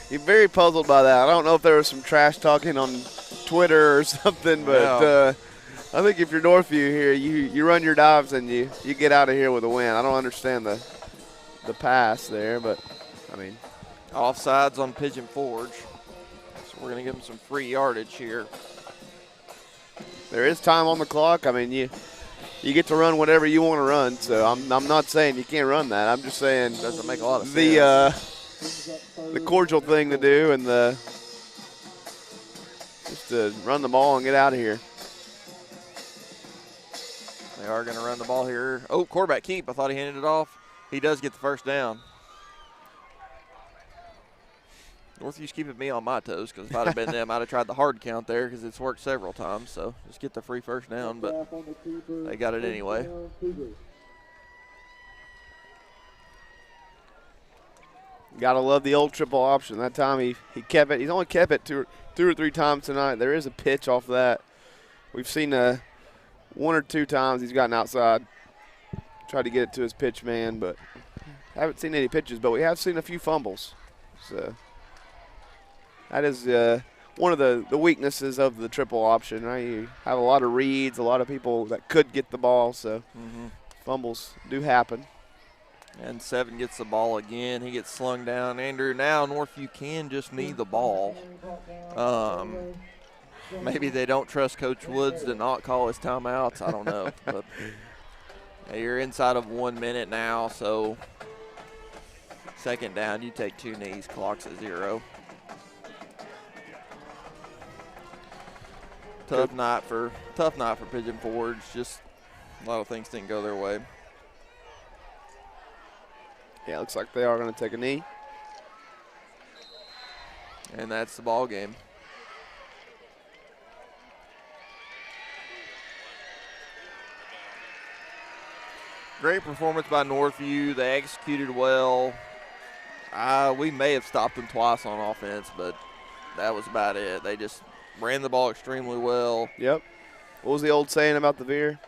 he's very puzzled by that. I don't know if there was some trash talking on Twitter or something, but I think if you're Northview here, you run your dives and you get out of here with a win. I don't understand the pass there, but I mean, offsides on Pigeon Forge. So we're going to give them some free yardage here. there is time on the clock. I mean, you get to run whatever you want to run. So I'm not saying you can't run that. I'm just saying Doesn't make a lot of sense. the cordial thing to do and just to run the ball and get out of here. They are going to run the ball here. Oh, quarterback keep. I thought he handed it off. He does get the first down. Northview's keeping me on my toes because if I'd have been them, I'd have tried the hard count there because it's worked several times. So just get the free first down, but they got it anyway. Gotta love the old triple option. That time he kept it. He's only kept it two or three times tonight. There is a pitch off that. We've seen 1 or 2 times he's gotten outside, tried to get it to his pitch man, but haven't seen any pitches. But we have seen a few fumbles. So that is one of the weaknesses of the triple option. Right? You have a lot of reads, a lot of people that could get the ball. So fumbles do happen. And 7 gets the ball again. He gets slung down. Andrew, now Northview can just knee the ball. Maybe they don't trust Coach Woods to not call his timeouts. I don't know. But you're inside of 1 minute now, so second down, you take 2 knees, clock's at 0. Tough night for Pigeon Forge. Just a lot of things didn't go their way. Yeah, looks like they are going to take a knee. And that's the ball game. Great performance by Northview. They executed well. We may have stopped them twice on offense, but that was about it. They just ran the ball extremely well. Yep. What was the old saying about the veer?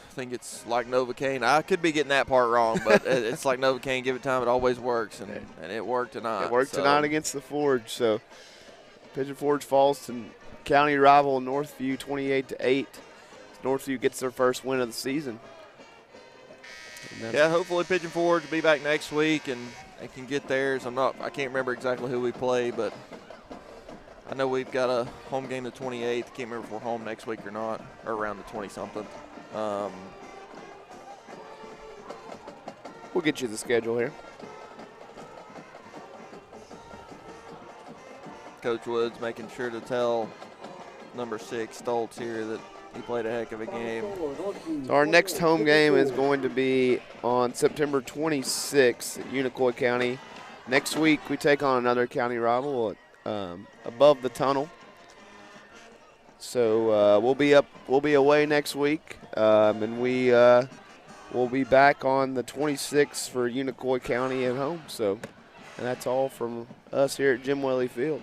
I think it's like Novocaine. I could be getting that part wrong, but it's like Novocaine. Give it time, it always works, and it worked tonight. It worked tonight against the Forge. So Pigeon Forge falls to county rival Northview 28-8. Northview gets their first win of the season. Yeah, hopefully Pigeon Forge will be back next week and and can get theirs. I can't remember exactly who we play, but I know we've got a home game the 28th. Can't remember if we're home next week or not, or around the 20-something. We'll get you the schedule here. Coach Woods making sure to tell number 6 Stoltz here that he played a heck of a game. So our next home game is going to be on September 26th at Unicoi County. Next week we take on another county rival at, above the tunnel. So we'll be away next week, and we'll be back on the 26th for Unicoi County at home. So, and that's all from us here at Jim Whaley Field.